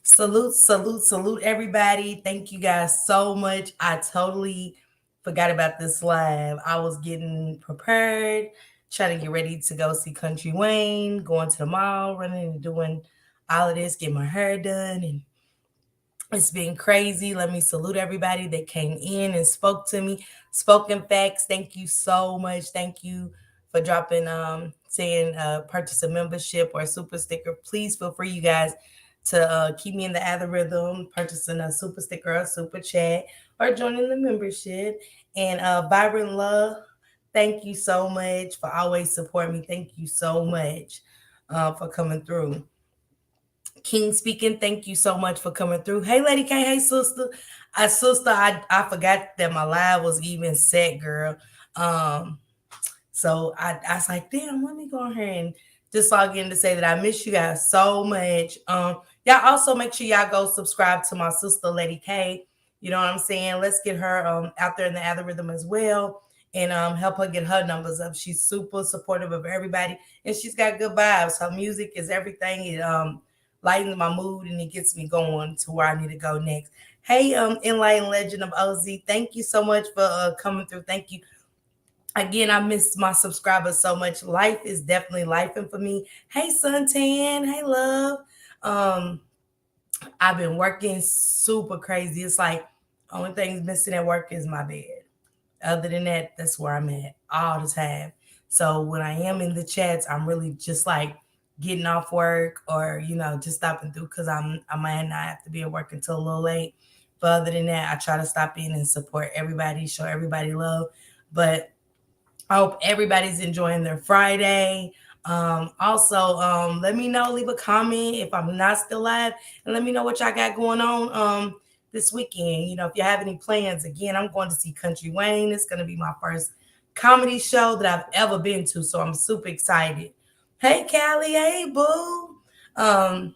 Salute, salute, salute, everybody. Thank you guys so much. I totally forgot about this live. I was getting prepared, trying to get ready to go see Country Wayne, going to the mall, running and doing all of this, get my hair done. And it's been crazy. Let me salute everybody that came in and spoke to me. Spoken facts. Thank you so much. Thank you for dropping saying purchase a membership or a super sticker. Please feel free, you guys, to keep me in the algorithm, purchasing a super sticker or a super chat or joining the membership. And Vibrant Love, thank you so much for always supporting me. Thank you so much for coming through. King speaking. Thank you so much for coming through. Hey, Lady K. Hey, sister. I forgot that my live was even set, girl. Um, so I was like, damn, let me go ahead and just log in to say that I miss you guys so much. Y'all also make sure y'all go subscribe to my sister, Lady K. You know what I'm saying? Let's get her out there in the algorithm as well and help her get her numbers up. She's super supportive of everybody and she's got good vibes. Her music is everything. It lightens my mood and it gets me going to where I need to go next. Hey, Enlightened Legend of OZ, thank you so much for coming through. Thank you again. I miss my subscribers so much. Life is definitely life, and for me, hey Suntan, hey love. Um, I've been working super crazy. It's like only thing's missing at work is my bed. Other than that, that's where I'm at all the time. So when I am in the chats, I'm really just like getting off work or just stopping through because I might not have to be at work until a little late. But other than that, I try to stop in and support everybody, show everybody love. But I hope everybody's enjoying their Friday. Also, let me know, leave a comment if I'm not still live, and let me know what y'all got going on this weekend. If you have any plans, again, I'm going to see Country Wayne. It's going to be my first comedy show that I've ever been to, so I'm super excited. Hey, Callie. Hey, boo. Um,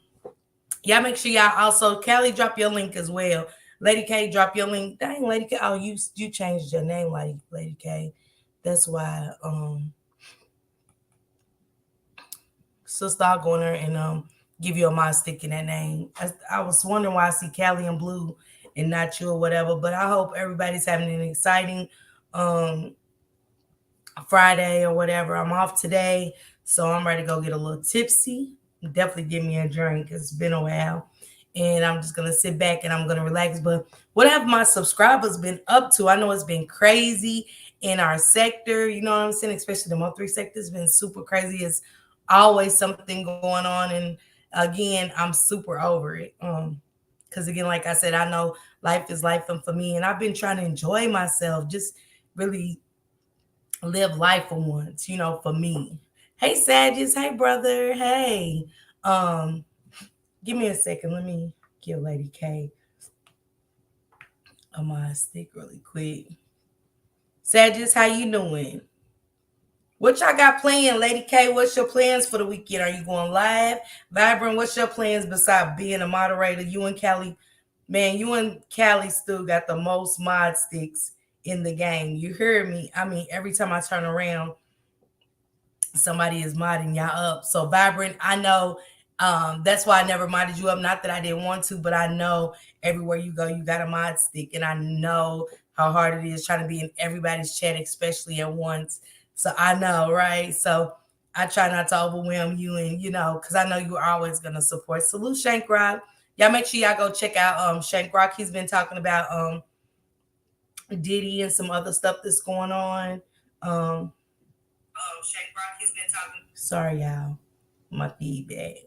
y'all make sure y'all also, Callie, drop your link as well. Lady K, drop your link. Dang, Lady K. Oh, you changed your name, Lady K. That's why sister, I'll go in there and give you a mod stick in that name. I was wondering why I see Callie in blue and not you or whatever, but I hope everybody's having an exciting um Friday or whatever. I'm off today, so I'm ready to go get a little tipsy. Definitely give me a drink. It's been a while. And I'm just gonna sit back and I'm gonna relax. But what have my subscribers been up to? I know it's been crazy in our sector, you know what I'm saying? Especially the Mo3 sector has been super crazy. It's always something going on. And again, I'm super over it. Because again, like I said, I know life is life and for me, and I've been trying to enjoy myself, just really live life for once, for me. Hey Sagittarius, hey brother, hey. Um, Give me a second. Let me give Lady K a mod stick really quick. Sagittarius, how you doing? What y'all got playing, Lady K? What's your plans for the weekend? Are you going live? Vibrant, what's your plans besides being a moderator? You and Callie, man, you and Callie still got the most mod sticks in the game. You hear me? I mean, every time I turn around, somebody is modding y'all up. So Vibrant, I know that's why I never modded you up. Not that I didn't want to, but I know everywhere you go, you got a mod stick, and I know how hard it is trying to be in everybody's chat, especially at once. So I know, right? So I try not to overwhelm you, and because I know you're always gonna support. Salute Shank Rock. Y'all make sure y'all go check out Shank Rock. He's been talking about Diddy and some other stuff that's going on. Shank Rock, he's been talking. Sorry, y'all. My feedback.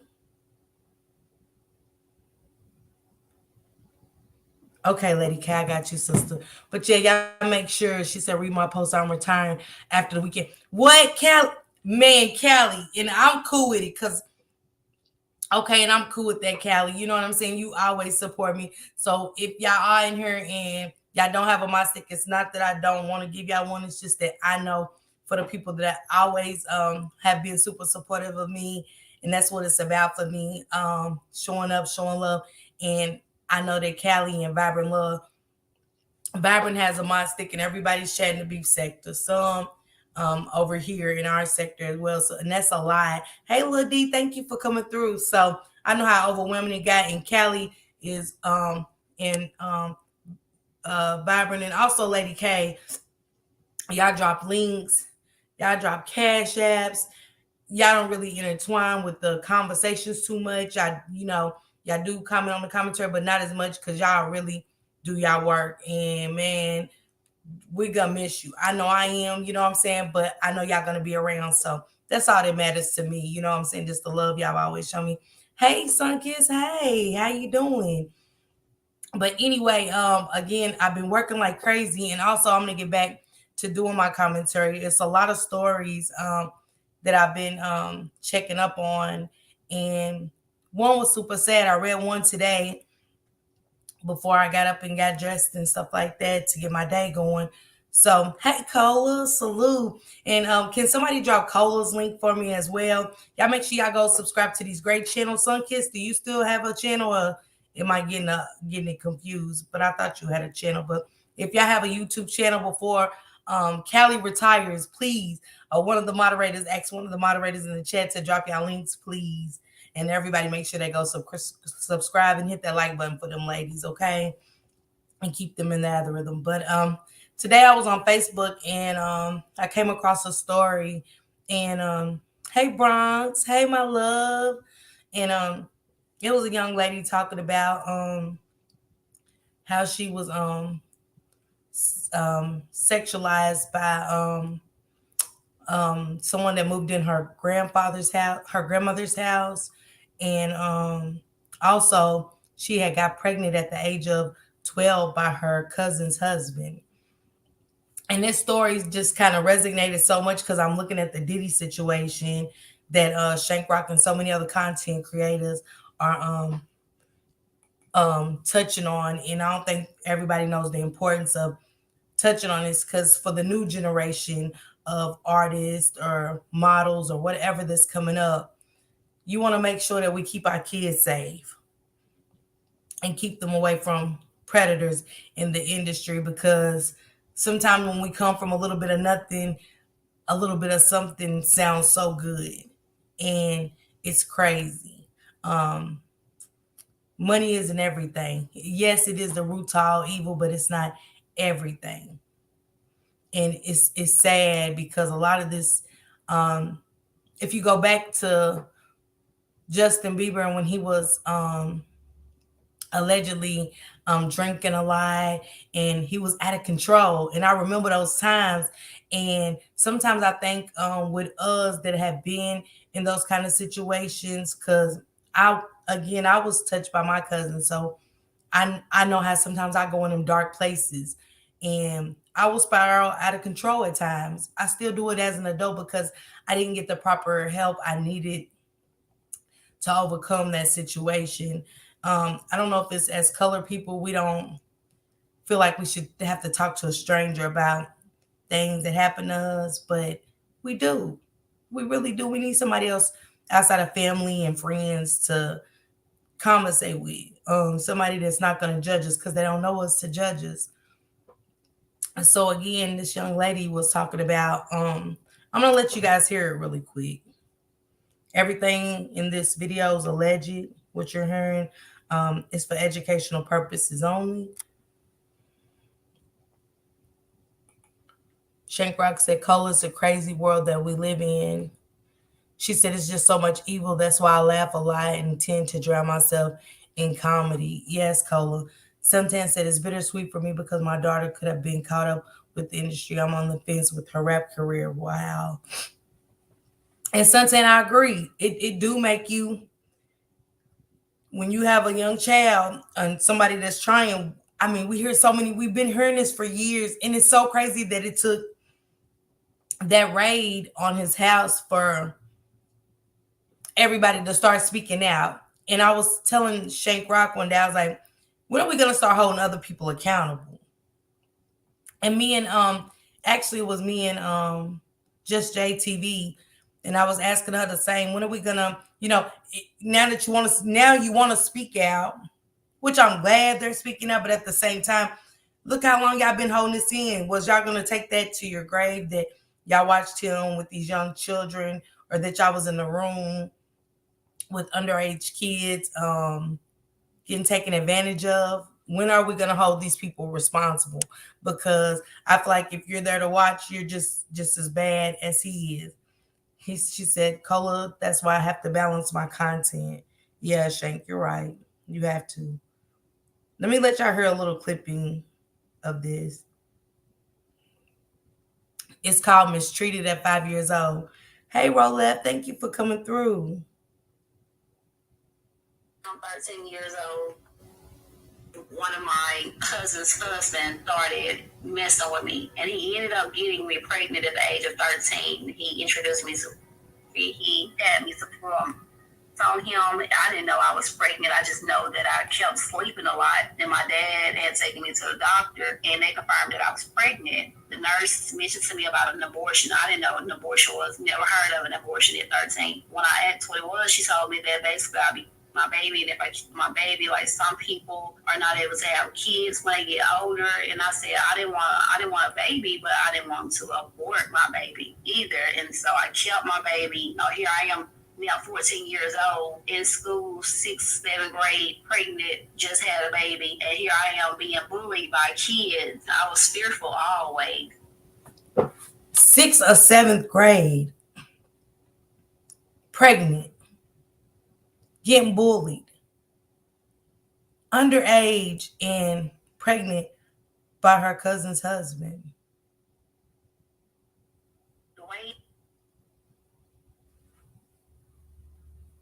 Okay, Lady K, I got you, sister. But yeah, y'all make sure. She said, read my post. I'm retiring after the weekend. What, Callie? Man, Callie. And I'm cool with it because, okay, and I'm cool with that, Callie. You know what I'm saying? You always support me. So if y'all are in here and y'all don't have a my stick, it's not that I don't want to give y'all one. It's just that I know for the people that always have been super supportive of me. And that's what it's about for me. Showing up, showing love. And I know that Callie and Vibrant Love, Vibrant has a mod stick and everybody's chatting the beef sector. Some over here in our sector as well. So, and that's a lie. Hey, Lil D, thank you for coming through. So I know how overwhelming it got, and Callie is in Vibrant, and also Lady K. Y'all drop links, y'all drop cash apps. Y'all don't really intertwine with the conversations too much. Y'all do comment on the commentary, but not as much because y'all really do y'all work. And man, we gonna miss you. I know I am, you know what I'm saying? But I know y'all gonna be around. So that's all that matters to me. You know what I'm saying? Just the love y'all always show me. Hey, Sunkiss, hey, how you doing? But anyway, again, I've been working like crazy, and also I'm gonna get back to doing my commentary. It's a lot of stories that I've been checking up on, and one was super sad. I read one today before I got up and got dressed and stuff like that to get my day going. So, hey, Cola, salute. And can somebody drop Cola's link for me as well? Y'all make sure y'all go subscribe to these great channels. Sunkiss, do you still have a channel, or am I getting it confused? But I thought you had a channel. But if y'all have a YouTube channel before Callie retires, please, one of the moderators, ask one of the moderators in the chat to drop y'all links, please. And everybody make sure they go subscribe and hit that like button for them ladies, okay? And keep them in the algorithm. But today I was on Facebook, and I came across a story, and hey Bronx, hey my love. And it was a young lady talking about how she was sexualized by someone that moved in her grandmother's house, and also she had got pregnant at the age of 12 by her cousin's husband. And this story just kind of resonated so much because I'm looking at the Diddy situation that Shank Rock and so many other content creators are touching on, and I don't think everybody knows the importance of touching on this, because for the new generation of artists or models or whatever that's coming up, you want to make sure that we keep our kids safe and keep them away from predators in the industry, because sometimes when we come from a little bit of nothing, a little bit of something sounds so good, and it's crazy. Money isn't everything. Yes, it is the root to all evil, but it's not everything. And it's sad because a lot of this, if you go back to Justin Bieber and when he was allegedly drinking a lot and he was out of control, and I remember those times. And sometimes I think with us that have been in those kind of situations, because I was touched by my cousin, so I know how sometimes I go in them dark places, and I will spiral out of control at times. I still do it as an adult because I didn't get the proper help I needed to overcome that situation. I don't know if it's as colored people, we don't feel like we should have to talk to a stranger about things that happen to us, but we do. We really do. We need somebody else outside of family and friends to conversate with. Somebody that's not going to judge us because they don't know us to judge us. So again, this young lady was talking about. I'm gonna let you guys hear it really quick. Everything in this video is alleged. What you're hearing is for educational purposes only. Shank Rock said, "Cole, it's a crazy world that we live in." She said, "It's just so much evil. That's why I laugh a lot and tend to drown myself in comedy." Yes, Cola. Sometimes said, "It's bittersweet for me because my daughter could have been caught up with the industry. I'm on the fence with her rap career." Wow. And Suntan, I agree. It do make you, when you have a young child and somebody that's trying. I mean, we've been hearing this for years, and it's so crazy that it took that raid on his house for everybody to start speaking out. And I was telling Shank Rock one day, I was like, when are we gonna start holding other people accountable? And me and actually it was me and Just JTV, and I was asking her the same. When are we gonna, now that you want to speak out, which I'm glad they're speaking out, but at the same time, look how long y'all been holding this in. Was y'all gonna take that to your grave, that y'all watched him with these young children, or that y'all was in the room with underage kids getting taken advantage of. When are we going to hold these people responsible? Because I feel like if you're there to watch, you're just as bad as he is. She said, Cola, that's why I have to balance my content. Yeah, Shank, you're right. You have to. Let me let y'all hear a little clipping of this. It's called Mistreated at 5 years old. Hey, Rolette, thank you for coming through. I'm 13 years old. One of my cousin's husband started messing with me, and he ended up getting me pregnant at the age of 13. He introduced me to, he had me to prom. Told him I didn't know I was pregnant. I just know that I kept sleeping a lot. And my dad had taken me to the doctor and they confirmed that I was pregnant. The nurse mentioned to me about an abortion. I didn't know what an abortion was. Never heard of an abortion at 13. When I asked what it was, she told me that basically I'd be my baby, and if I keep my baby, like some people are not able to have kids when they get older. And I said I didn't want a baby, but I didn't want to abort my baby either. And so I kept my baby. Oh, here I am now 14 years old, in school, 6th, 7th grade, pregnant, just had a baby, and here I am being bullied by kids. I was fearful always. 6th or 7th grade, pregnant, getting bullied, underage, and pregnant by her cousin's husband. The way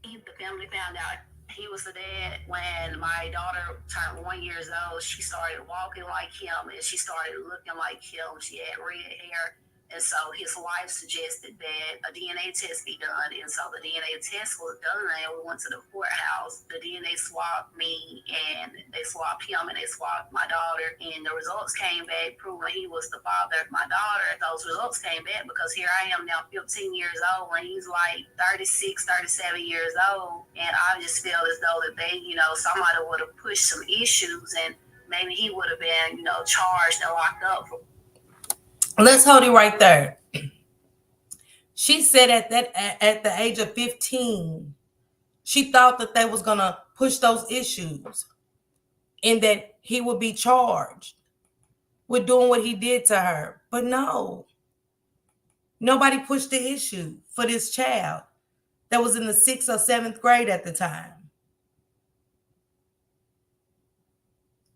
the family found out he was the dad, when my daughter turned 1 year old, she started walking like him and she started looking like him. She had red hair. And so his wife suggested that a DNA test be done. And so the DNA test was done, and we went to the courthouse. The DNA swabbed me, and they swabbed him, and they swabbed my daughter. And the results came back proving he was the father of my daughter. Those results came back because here I am now 15 years old, and he's like 36, 37 years old. And I just feel as though that they, somebody would have pushed some issues, and maybe he would have been, charged and locked up for. Let's hold it right there. She said at the age of 15, she thought that they was gonna push those issues and that he would be charged with doing what he did to her. But no, nobody pushed the issue for this child that was in the 6th or 7th grade at the time.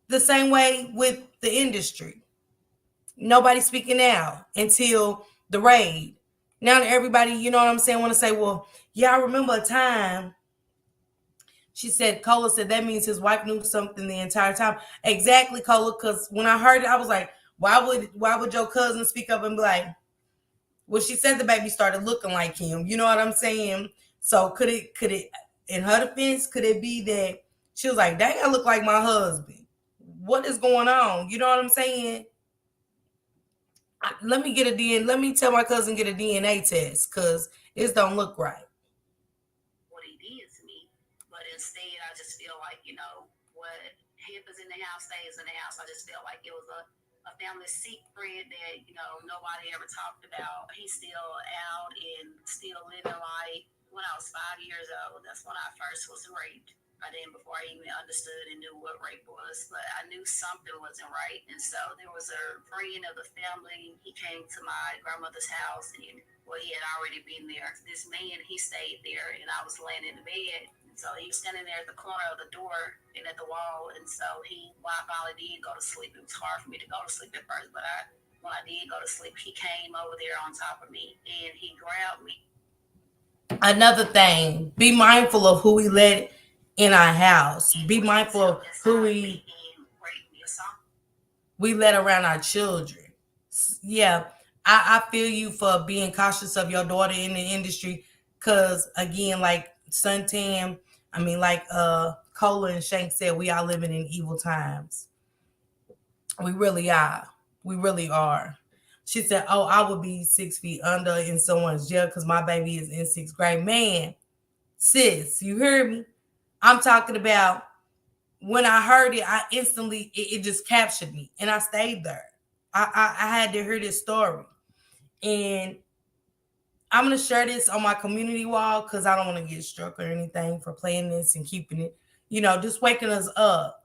The same way with the industry. Nobody speaking out until the raid. Now everybody, you know what I'm saying, want to say, well, yeah, I remember a time. She said, Cola said that means his wife knew something the entire time. Exactly, Cola, because when I heard it, I was like, why would your cousin speak up and be like, well, she said the baby started looking like him. You know what I'm saying? So could it in her defense, could it be that she was like, dang, I look like my husband? What is going on? You know what I'm saying? Let me get a DNA. Let me tell my cousin get a DNA test because it don't look right. What he did to me, but instead, I just feel like what happens in the house stays in the house. I just feel like it was a family secret that nobody ever talked about. He's still out and still living life. When I was 5 years old, that's when I first was raped. I didn't before I even understood and knew what rape was, but I knew something wasn't right. And so there was a friend of the family. He came to my grandmother's house, and well, he had already been there. This man, he stayed there, and I was laying in the bed. And so he was standing there at the corner of the door and at the wall. And so when I finally did go to sleep, it was hard for me to go to sleep at first, but when I did go to sleep, he came over there on top of me and he grabbed me. Another thing, be mindful of who we let in our house. Be mindful of who we let around our children. Yeah, I feel you for being cautious of your daughter in the industry. Cause again, like Suntan, I mean, like Cola and Shank said, we are living in evil times. We really are. We really are. She said, "Oh, I would be 6 feet under in someone's jail because my baby is in 6th grade." Man, sis, you heard me? I'm talking about when I heard it, I instantly it just captured me, and I stayed there. I had to hear this story, and I'm gonna share this on my community wall because I don't want to get struck or anything for playing this and keeping it, just waking us up.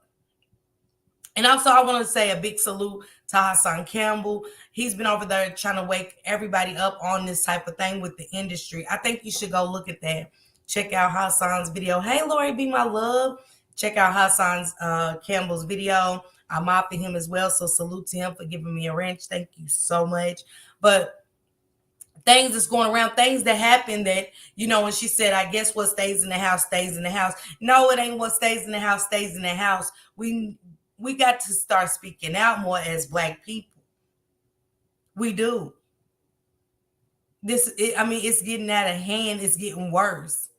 And also, I want to say a big salute to Hassan Campbell. He's been over there trying to wake everybody up on this type of thing with the industry. I think you should go look at that. Check out Hassan's video. Hey, Lori, be my love. Check out Hassan's Campbell's video. I'm mopping him as well. So salute to him for giving me a wrench. Thank you so much. But things that's going around, things that happen that, when she said, I guess what stays in the house stays in the house. No, it ain't what stays in the house stays in the house. We got to start speaking out more as Black people. We do. It's getting out of hand. It's getting worse.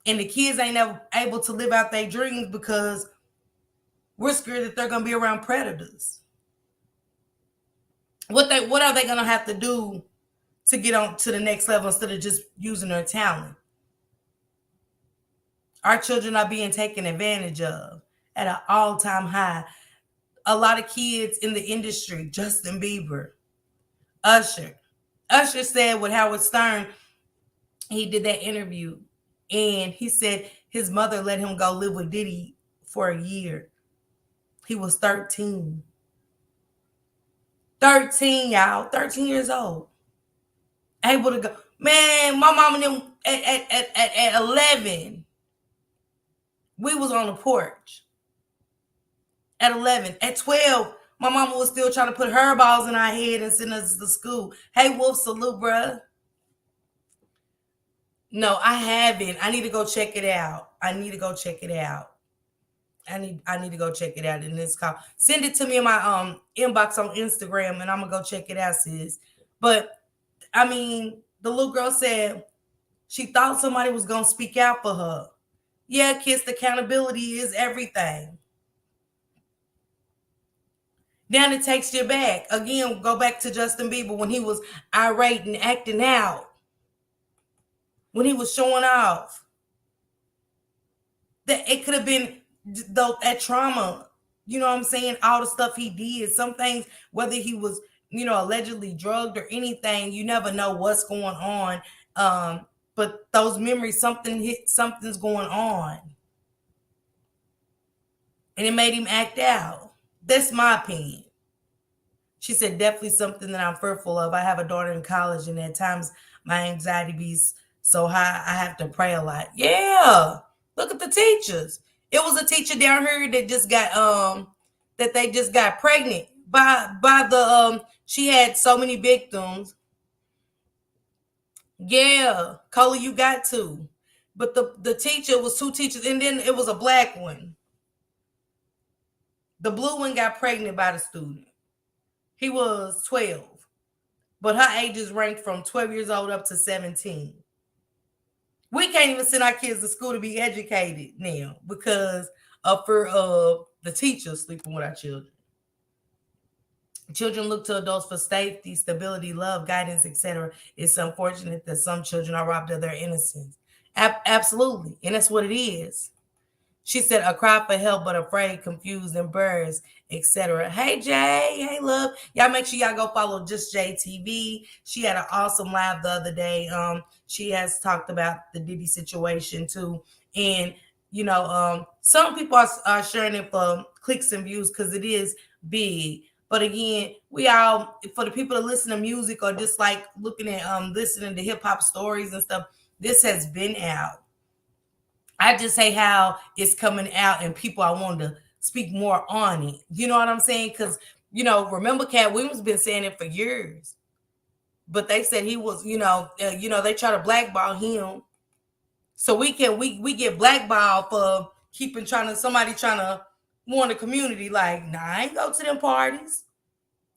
And the kids ain't never able to live out their dreams because we're scared that they're going to be around predators. What are they going to have to do to get on to the next level instead of just using their talent? Our children are being taken advantage of at an all-time high. A lot of kids in the industry, Justin Bieber, Usher. Usher said with Howard Stern, he did that interview, and he said his mother let him go live with Diddy for a year. He was 13. 13, y'all. 13 years old. Able to go. Man, my mom and them at 11, we was on the porch. At 11. At 12, my mama was still trying to put her balls in our head and send us to school. Hey, Wolf, salute, bruh. No, I haven't. I need to go check it out. I need to go check it out. And it's called. Send it to me in my inbox on Instagram, and I'm gonna go check it out, sis. But the little girl said she thought somebody was gonna speak out for her. Yeah, kids, accountability is everything. Then it takes you back. Again, go back to Justin Bieber when he was irate and acting out. When he was showing off. That it could have been that trauma. You know what I'm saying? All the stuff he did. Some things, whether he was, allegedly drugged or anything, you never know what's going on. But those memories, something's going on. And it made him act out. That's my opinion. She said, definitely something that I'm fearful of. I have a daughter in college, and at times my anxiety be so high, I have to pray a lot. Yeah. Look at the teachers. It was a teacher down here that just got that they just got pregnant by the she had so many victims. Yeah, Cola, you got to. But the teacher was two teachers, and then it was a Black one. The blue one got pregnant by the student. He was 12, but her ages ranked from 12 years old up to 17. We can't even send our kids to school to be educated now because of fear of the teachers sleeping with our children. Children look to adults for safety, stability, love, guidance, etc. It's unfortunate that some children are robbed of their innocence. Absolutely, and that's what it is. She said, a cry for help, but afraid, confused, embarrassed, etc. Hey, Jay. Hey, love. Y'all make sure y'all go follow Just Jay TV. She had an awesome live the other day. She has talked about the Diddy situation, too. And, some people are sharing it for clicks and views because it is big. But again, we all, for the people that listen to music or just like looking at, listening to hip hop stories and stuff, this has been out. I just say how it's coming out and people I want to speak more on it. You know what I'm saying? Because, remember Cat Williams been saying it for years. But they said he was, they try to blackball him. So we get blackballed for somebody trying to warn the community like, nah, I ain't go to them parties.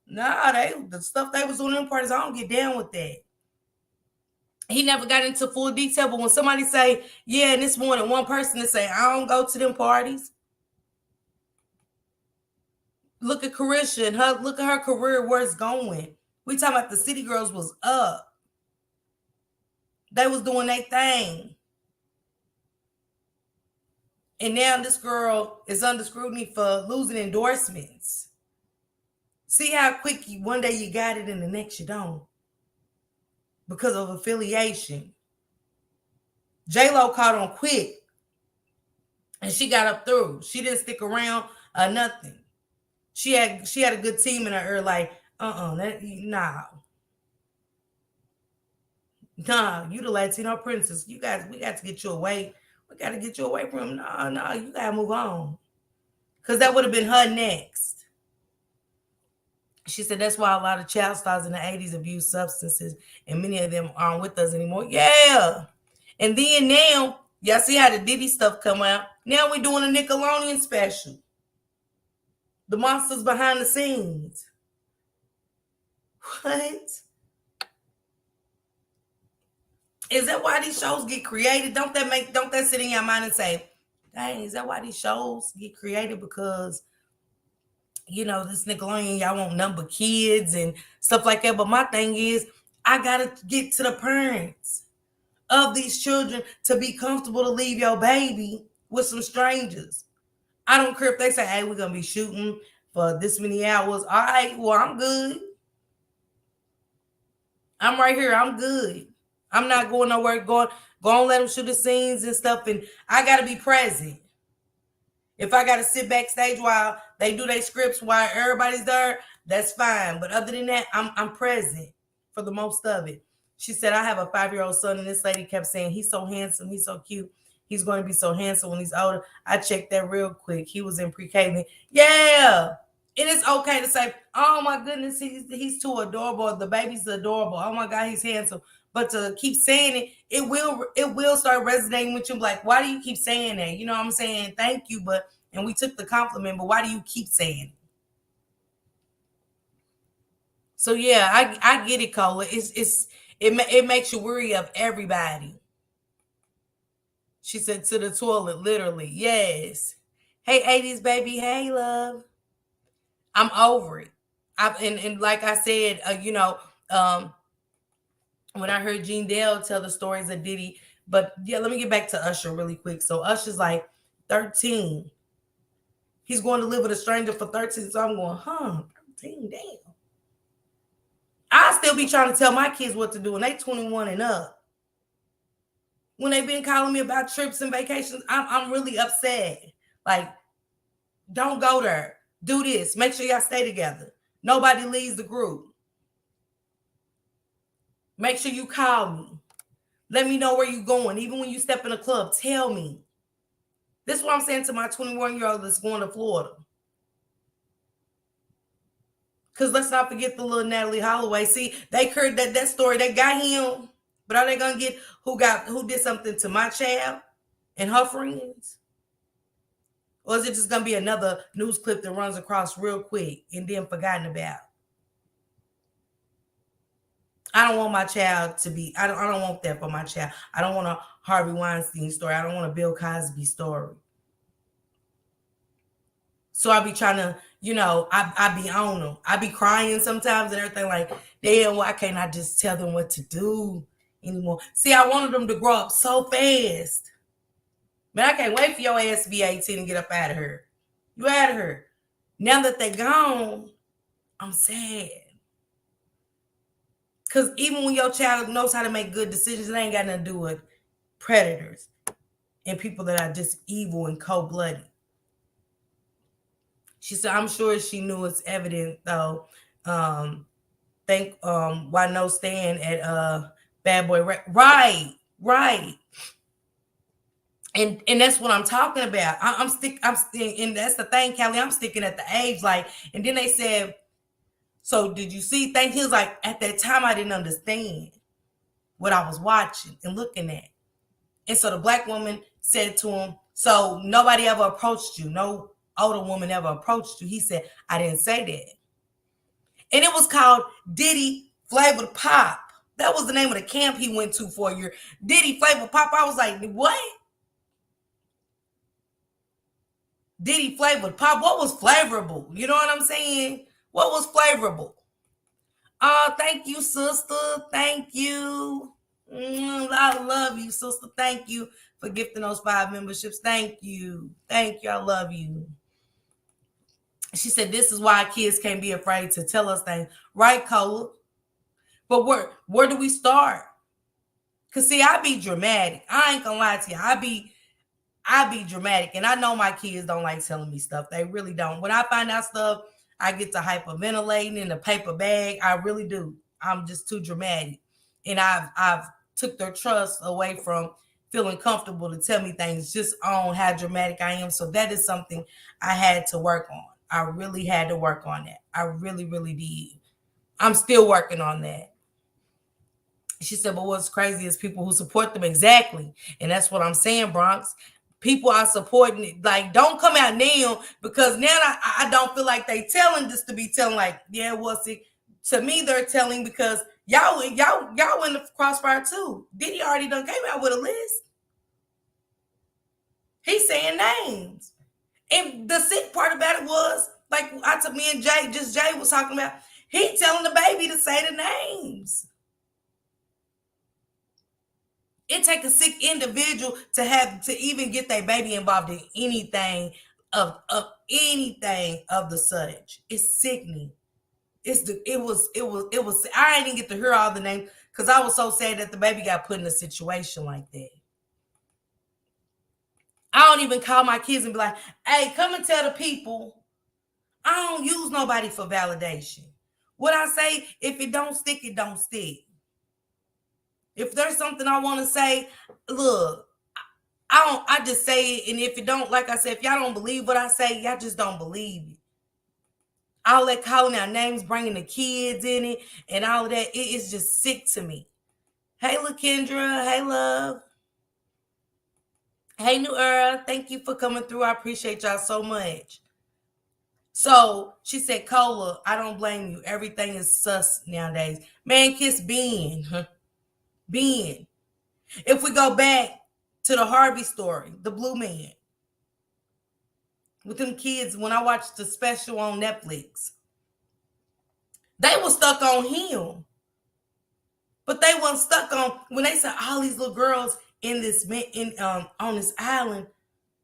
Nah, the stuff they was doing in them parties, I don't get down with that. He never got into full detail, but when somebody say, yeah, and it's more than one person to say, I don't go to them parties. Look at Carisha and look at her career, where it's going. We talking about the City Girls was up. They was doing their thing. And now this girl is under scrutiny for losing endorsements. See how quick one day you got it and the next you don't. because of affiliation. J-Lo caught on quick and she got up through. She didn't stick around or nothing. She had a good team in her ear, like, nah, you the Latino princess. You guys, we got to get you away. We got to get you away from him. No, you gotta move on. Cause that would have been her next. She said that's why a lot of child stars in the 80s abused substances, and many of them aren't with us anymore. Yeah. And then now, y'all see how the Diddy stuff come out. Now we doing a Nickelodeon special. The monsters behind the scenes. What? Is that why these shows get created? Don't that sit in your mind and say, dang, is that why these shows get created? Because this Nickelodeon, y'all want number kids and stuff like that. But my thing is, I gotta get to the parents of these children to be comfortable to leave your baby with some strangers. I don't care if they say, hey, we're gonna be shooting for this many hours. All right, well, I'm good. I'm right here. I'm good. I'm not going nowhere. Go and let them shoot the scenes and stuff. And I gotta be present. If I gotta sit backstage while they do their scripts while everybody's there, that's fine. But other than that, I'm present for the most of it. She said, I have a 5-year-old son, and this lady kept saying, he's so handsome, he's so cute. He's going to be so handsome when he's older. I checked that real quick. He was in pre-K. Yeah. And it's okay to say, oh my goodness, he's too adorable. The baby's adorable. Oh my God, he's handsome. But to keep saying it will start resonating with you. Like, why do you keep saying that? You know what I'm saying? Thank you, and we took the compliment, but why do you keep saying it? So yeah, I get it, Cola. It makes you worry of everybody. She said to the toilet, literally. Yes. Hey, 80s baby. Hey, love. I'm over it. And like I said, when I heard Gene Dale tell the stories of Diddy, but yeah, let me get back to Usher really quick. So Usher's like 13. He's going to live with a stranger for 13. So I'm going, 13, damn. I still be trying to tell my kids what to do, and they 21 and up. When they've been calling me about trips and vacations, I'm really upset. Like, don't go there. Do this. Make sure y'all stay together. Nobody leaves the group. Make sure you call me. Let me know where you're going. Even when you step in a club, tell me. This is what I'm saying to my 21-year-old that's going to Florida. Because let's not forget the little Natalie Holloway. See, they heard that story. They got him. But are they going to get who did something to my child and her friends? Or is it just going to be another news clip that runs across real quick and then forgotten about? I don't want my child to be, I don't want that for my child. I don't want a Harvey Weinstein story. I don't want a Bill Cosby story. So I be trying to, I be on them. I be crying sometimes and everything like, damn, why can't I just tell them what to do anymore? See, I wanted them to grow up so fast. Man, I can't wait for your ass to be 18 and get up out of here. You out of here. Now that they're gone, I'm sad. Because even when your child knows how to make good decisions, it ain't got nothing to do with predators and people that are just evil and cold-blooded. She said, I'm sure she knew it's evident, though. Why no stand at Bad Boy. Right. And that's what I'm talking about. And that's the thing, Callie. I'm sticking at the age, like, and then they said, so did you see things? He was like, at that time, I didn't understand what I was watching and looking at. And so the black woman said to him, so nobody ever approached you? No older woman ever approached you? He said, I didn't say that. And it was called Diddy Flavored Pop. That was the name of the camp he went to for a year. Diddy Flavored Pop. I was like, what? Diddy Flavored Pop. What was flavorable? You know what I'm saying? What was flavorable? Thank you, sister. Thank you. I love you, sister. Thank you for gifting those 5 memberships. Thank you. Thank you. I love you. She said, this is why kids can't be afraid to tell us things. Right, Cola? But where do we start? Cause see, I be dramatic. I ain't gonna lie to you. I be dramatic, and I know my kids don't like telling me stuff. They really don't. When I find out stuff, I get to hyperventilating in a paper bag. I really do. I'm just too dramatic, and I've took their trust away from feeling comfortable to tell me things just on how dramatic I am. So that is something I had to work on. I really had to work on that. I really, really did. I'm still working on that. She said, but what's crazy is people who support them. Exactly. And that's what I'm saying, Bronx. People are supporting it. Like, don't come out now, because now I don't feel like they telling this to be telling, like, yeah, what's it? To me, they're telling because y'all in the crossfire too. Diddy already done came out with a list. He's saying names. And the sick part about it was, like I took me and Jay was talking about, he telling the baby to say the names. It takes a sick individual to have to even get their baby involved in anything of anything of the such. It's sickening. It was I didn't get to hear all the names because I was so sad that the baby got put in a situation like that. I don't even call my kids and be like, hey, come and tell the people. I don't use nobody for validation. What I say, if it don't stick, it don't stick. If there's something I want to say, look, I just say it, and if it don't, like I said, if y'all don't believe what I say, y'all just don't believe it. All that calling out names, bringing the kids in it, and all of that, it is just sick to me. Hey, LaKendra. Hey, love. Hey, New Era. Thank you for coming through. I appreciate y'all so much. So she said, Cola, I don't blame you. Everything is sus nowadays. Man, kiss Ben. Ben. If we go back to the Harvey story, the blue man, with them kids, when I watched the special on Netflix, they were stuck on him. But they weren't stuck on when they said all these little girls in this on this island.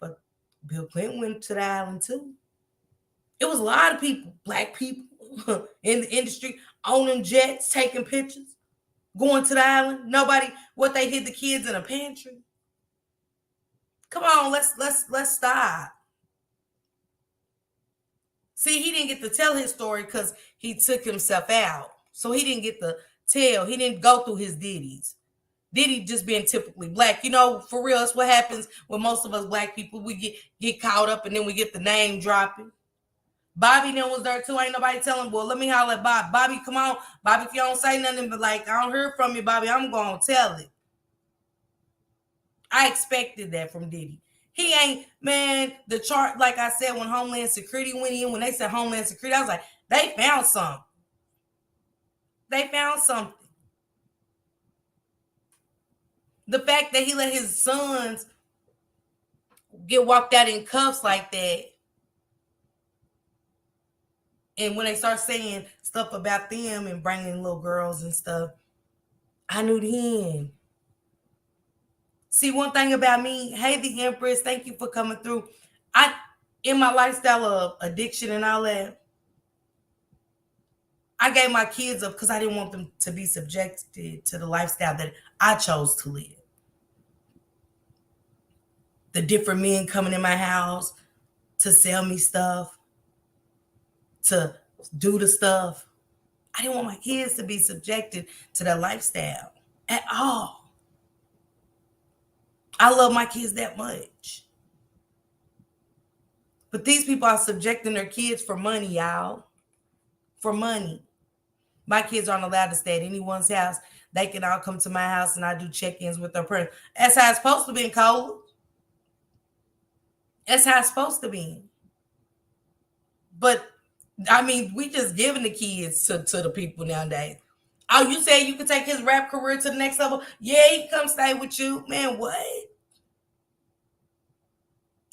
But Bill Clinton went to the island too. It was a lot of people, black people in the industry, owning jets, taking pictures, going to the island. Nobody, what they hid the kids in a pantry. Come on, let's stop. See, he didn't get to tell his story because he took himself out. So he didn't get to tell. He didn't go through his ditties. Diddy just being typically black. You know, for real, that's what happens with most of us black people. We get caught up and then we get the name dropping. Bobby then was there too. Ain't nobody telling, well, let me holler at Bob. Bobby, come on. Bobby, if you don't say nothing, but like, I don't hear from you, Bobby, I'm going to tell it. I expected that from Diddy. He ain't, man, the chart, like I said, when Homeland Security went in, when they said Homeland Security, I was like, they found something. They found something. The fact that he let his sons get walked out in cuffs like that, and when they start saying stuff about them and bringing little girls and stuff, I knew then. See, one thing about me, hey, the Empress, thank you for coming through. I, in my lifestyle of addiction and all that, I gave my kids up because I didn't want them to be subjected to the lifestyle that I chose to live. The different men coming in my house to sell me stuff, to do the stuff. I didn't want my kids to be subjected to that lifestyle at all. I love my kids that much. But these people are subjecting their kids for money, y'all. For money. My kids aren't allowed to stay at anyone's house. They can all come to my house and I do check-ins with their parents. That's how it's supposed to be, Cole. That's how it's supposed to be. But I mean, we just giving the kids to the people nowadays. Oh, you say you could take his rap career to the next level? Yeah, he can come stay with you. Man, what?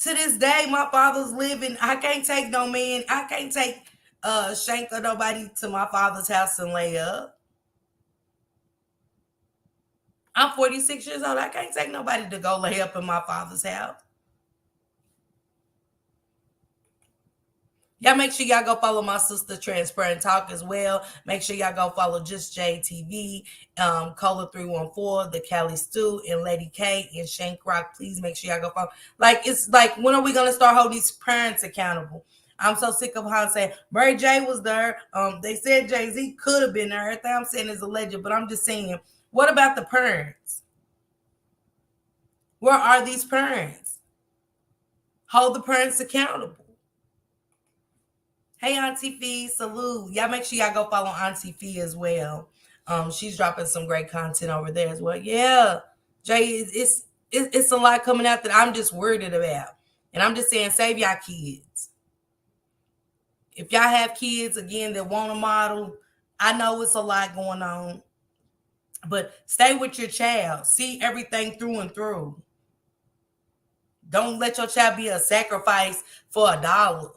To this day, my father's living. I can't take no man. I can't take Shank or nobody to my father's house and lay up. I'm 46 years old. I can't take nobody to go lay up in my father's house. Y'all make sure y'all go follow my sister Transparent Talk as well. Make sure y'all go follow Just JTV, Cola 314, the Cali Stew, and Lady K and Shank Rock. Please make sure y'all go follow. Like it's like when are we gonna start holding these parents accountable? I'm so sick of how saying Mary J was there. They said Jay Z could have been there. Everything I'm saying is a legend, but I'm just saying, what about the parents? Where are these parents? Hold the parents accountable. Hey, Auntie Fee, salute. Y'all make sure y'all go follow Auntie Fee as well. She's dropping some great content over there as well. Yeah, Jay, it's a lot coming out that I'm just worried about. And I'm just saying, save y'all kids. If y'all have kids, again, that want a model, I know it's a lot going on. But stay with your child. See everything through and through. Don't let your child be a sacrifice for $1.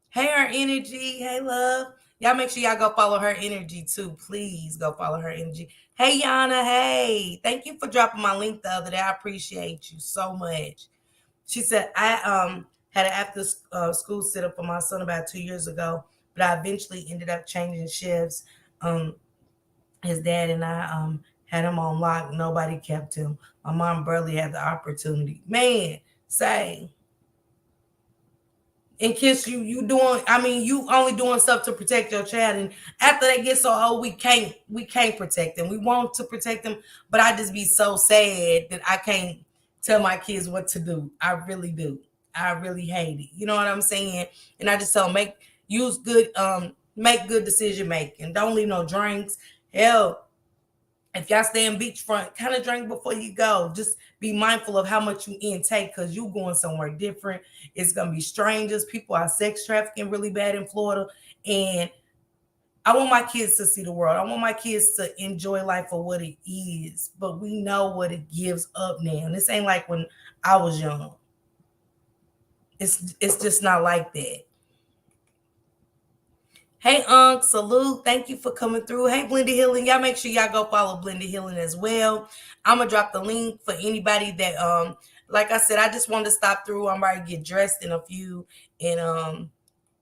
Hey, her energy. Hey, love. Y'all make sure y'all go follow her energy too. Please go follow her energy. Hey, Yana. Hey, thank you for dropping my link the other day. I appreciate you so much. She said I had an after school sit up for my son about 2 years ago, but I eventually ended up changing shifts. Um, his dad and I had him on lock. Nobody kept him. My mom barely had the opportunity. Man, say in kiss you doing, I mean, you only doing stuff to protect your child, and after they get so old, we can't protect them. We want to protect them, but I just be so sad that I can't tell my kids what to do. I really do. I really hate it, you know what I'm saying? And I just tell them, use good make good decision making. Don't leave no drinks. Hell, if y'all stay in beachfront, kind of drink before you go. Just be mindful of how much you intake, because you going somewhere different. It's gonna be strangers. People are sex trafficking really bad in Florida, and I want my kids to see the world. I want my kids to enjoy life for what it is. But we know what it gives up now. And this ain't like when I was young. It's just not like that. Hey, Unc, salute. Thank you for coming through. Hey, Blended Healing. Y'all make sure y'all go follow Blended Healing as well. I'm gonna drop the link for anybody that like I said, I just wanted to stop through. I'm about to get dressed in a few and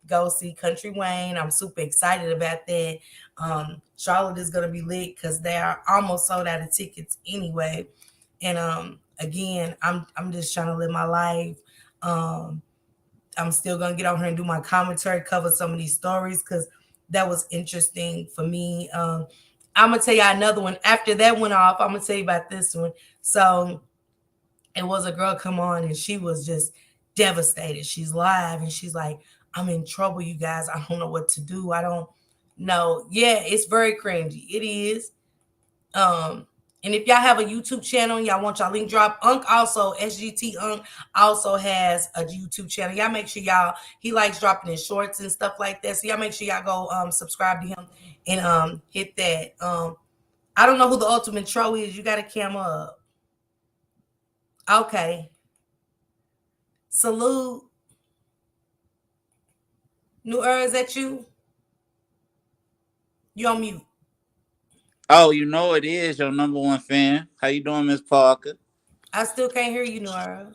go see Country Wayne. I'm super excited about that. Charlotte is gonna be lit because they are almost sold out of tickets anyway. And again, I'm just trying to live my life. Um I'm still gonna get on here and do my commentary, cover some of these stories because that was interesting for me. I'm gonna tell you another one. After that went off, I'm gonna tell you about this one. So it was a girl come on and she was just devastated. She's live and she's like, "I'm in trouble, you guys. I don't know what to do. I don't know." Yeah, it's very cringy. It is. Um, and if y'all have a YouTube channel, y'all want y'all link drop. Unc also, SGT Unc also has a YouTube channel. Y'all make sure y'all, he likes dropping his shorts and stuff like that. So y'all make sure y'all go subscribe to him and hit that. I don't know who the ultimate troll is. You got a camera up. Okay. Salute. New Era, is that you? You on mute. Oh, you know it is your number one fan. How you doing, Miss Parker? I still can't hear you, New Era.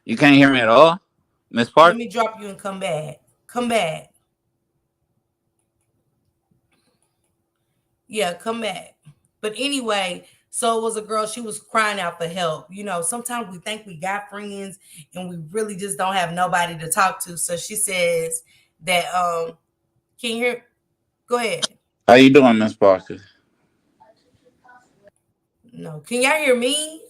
You can't hear me at all, Miss Let Parker. me drop you and come back. Come back. Yeah, come back. But anyway, so it was a girl, she was crying out for help. You know, sometimes we think we got friends and we really just don't have nobody to talk to. So she says that can you hear, go ahead. How you doing, Miss Parker? No. Can y'all hear me?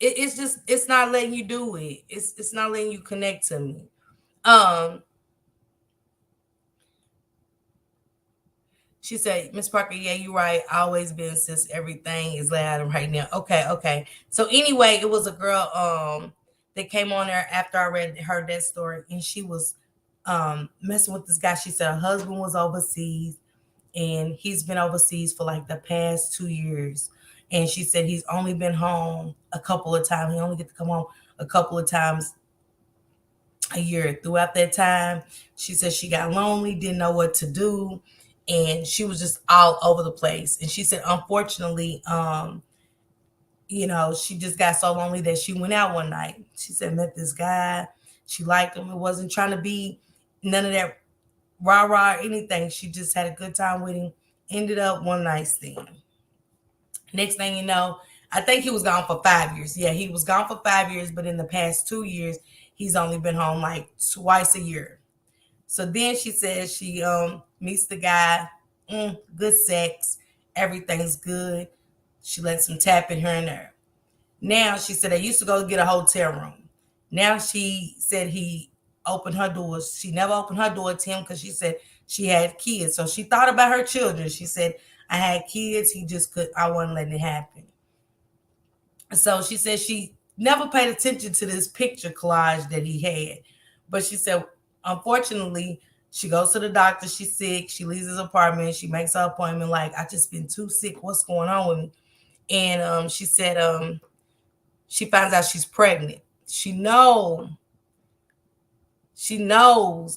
It's just it's not letting you do it. It's not letting you connect to me. Um She said, Miss Parker, yeah, you're right. Always been since everything is loud right now. Okay, okay. So anyway, it was a girl that came on there after I heard that story, and she was messing with this guy. She said her husband was overseas and he's been overseas for like the past 2 years. And she said he's only been home a couple of times. He only get to come home a couple of times a year. Throughout that time, she said she got lonely, didn't know what to do, and she was just all over the place. And she said, unfortunately, She just got so lonely that she went out one night. She said, met this guy. She liked him. It wasn't trying to be none of that rah rah or anything. She just had a good time with him. Ended up one night stand. Next thing you know, I think he was gone for 5 years. Yeah, he was gone for 5 years, but in the past 2 years, he's only been home like twice a year. So then she says she meets the guy, good sex, everything's good. She lets him tap in her and there. Now she said they used to go get a hotel room. Now she said he opened her doors. She never opened her door to him because she said she had kids. So she thought about her children. She said, I had kids. He just could, I wasn't letting it happen. So she said she never paid attention to this picture collage that he had. But she said, unfortunately, she goes to the doctor. She's sick. She leaves his apartment. She makes her appointment. Like, I just been too sick. What's going on with me? And she said, she finds out she's pregnant. She knows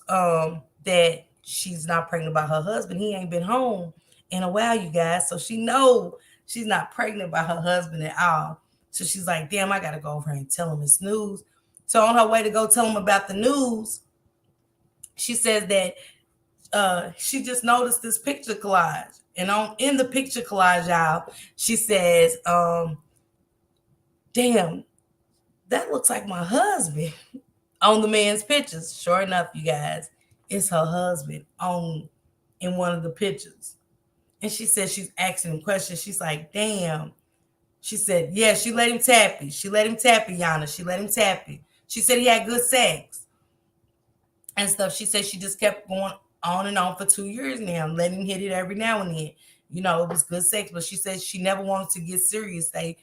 that she's not pregnant by her husband. He ain't been home in a while, you guys. So she know she's not pregnant by her husband at all. So she's like, damn, I gotta go over and tell him it's news. So on her way to go tell him about the news, she says that she just noticed this picture collage. And in the picture collage, y'all, she says, damn, that looks like my husband on the man's pictures. Sure enough, you guys, it's her husband on in one of the pictures. And she said she's asking him questions. She's like, damn. She said, yeah, she let him tap it. She let him tap it, Yana. She let him tap it. She said he had good sex and stuff. She said she just kept going on and on for 2 years now, letting him hit it every now and then. It was good sex, but she said she never wanted to get serious. They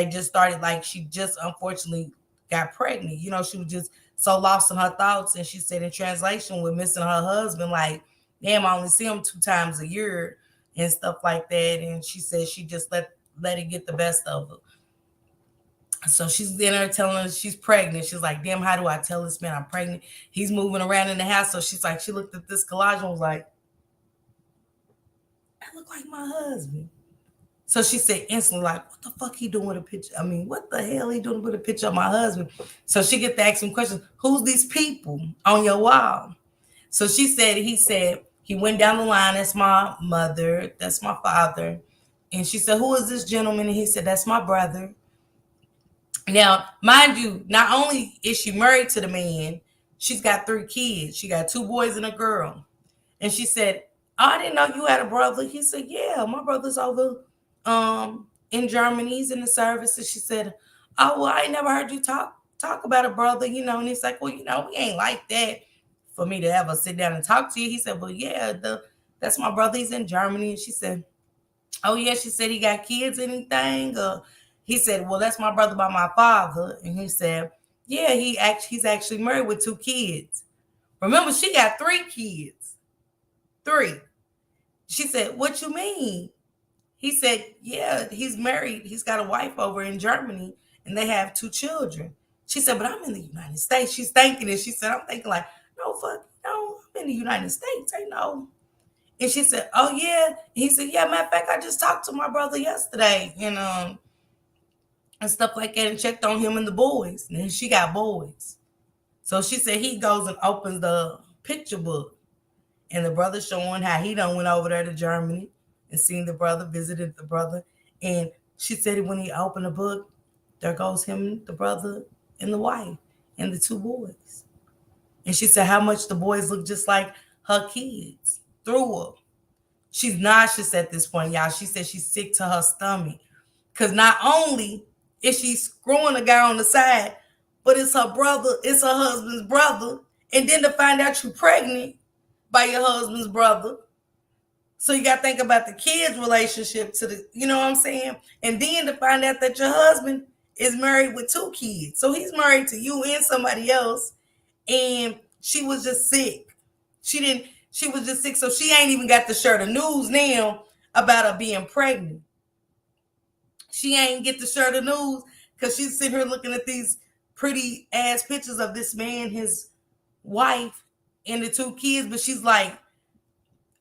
just started, like, she just unfortunately got pregnant. She was just so lost in her thoughts. And she said in translation, with missing her husband, like, damn, I only see him 2 times a year and stuff like that. And she said she just let it get the best of her. So she's in there telling her she's pregnant. She's like, damn, how do I tell this man I'm pregnant? He's moving around in the house. So she's like, she looked at this collage and was like, that look like my husband. So she said instantly, like, what the fuck he doing with a picture? I mean, what the hell he doing with a picture of my husband? So she get to ask him questions. Who's these people on your wall? So he said, he went down the line. That's my mother. That's my father. And she said, who is this gentleman? And he said, that's my brother. Now, mind you, not only is she married to the man, she's got 3 kids. She got 2 boys and a girl. And she said, oh, I didn't know you had a brother. He said, yeah, my brother's over in Germany. He's in the service. And she said, oh, well, I ain't never heard you talk about a brother, And he's like, well, we ain't like that for me to ever sit down and talk to you. He said, well, yeah, that's my brother. He's in Germany. And she said, oh, yeah. She said, he got kids, anything? He said, well, that's my brother by my father. And he said, yeah, he's actually married with 2 kids. Remember, she got 3 kids. 3. She said, what you mean? He said, yeah, he's married. He's got a wife over in Germany and they have 2 children. She said, but I'm in the United States. She's thinking it. She said, I'm thinking like, no, fuck, no, I'm in the United States. I know. And she said, oh, yeah. And he said, yeah, matter of fact, I just talked to my brother yesterday and stuff like that and checked on him and the boys. And she got boys. So she said he goes and opens the picture book. And the brother showing how he done went over there to Germany and seen the brother, visited the brother. And she said when he opened the book, there goes him, the brother, and the wife, and the 2 boys. And she said how much the boys look just like her kids through her. She's nauseous at this point, y'all. She said she's sick to her stomach. Because not only is she screwing the guy on the side, but it's her brother, it's her husband's brother. And then to find out you're pregnant by your husband's brother. So you got to think about the kids' relationship to you know what I'm saying? And then to find out that your husband is married with 2 kids. So he's married to you and somebody else. And she was just sick. She was just sick. So she ain't even got to share the news now about her being pregnant. She ain't get to share the news because she's sitting here looking at these pretty ass pictures of this man, his wife, and the 2 kids. But she's like,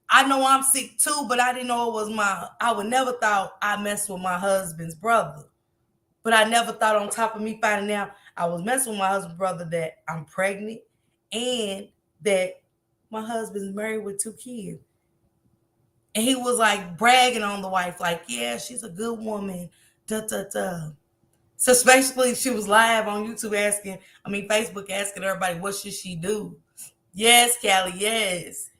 I know I'm sick too, but I didn't know it was I would never thought I messed with my husband's brother. But I never thought on top of me finding out I was messing with my husband's brother that I'm pregnant and that my husband's married with 2 kids. And he was like bragging on the wife, like, yeah, she's a good woman. Da da da. So basically she was live on YouTube Facebook asking everybody what should she do. Yes, Callie, yes.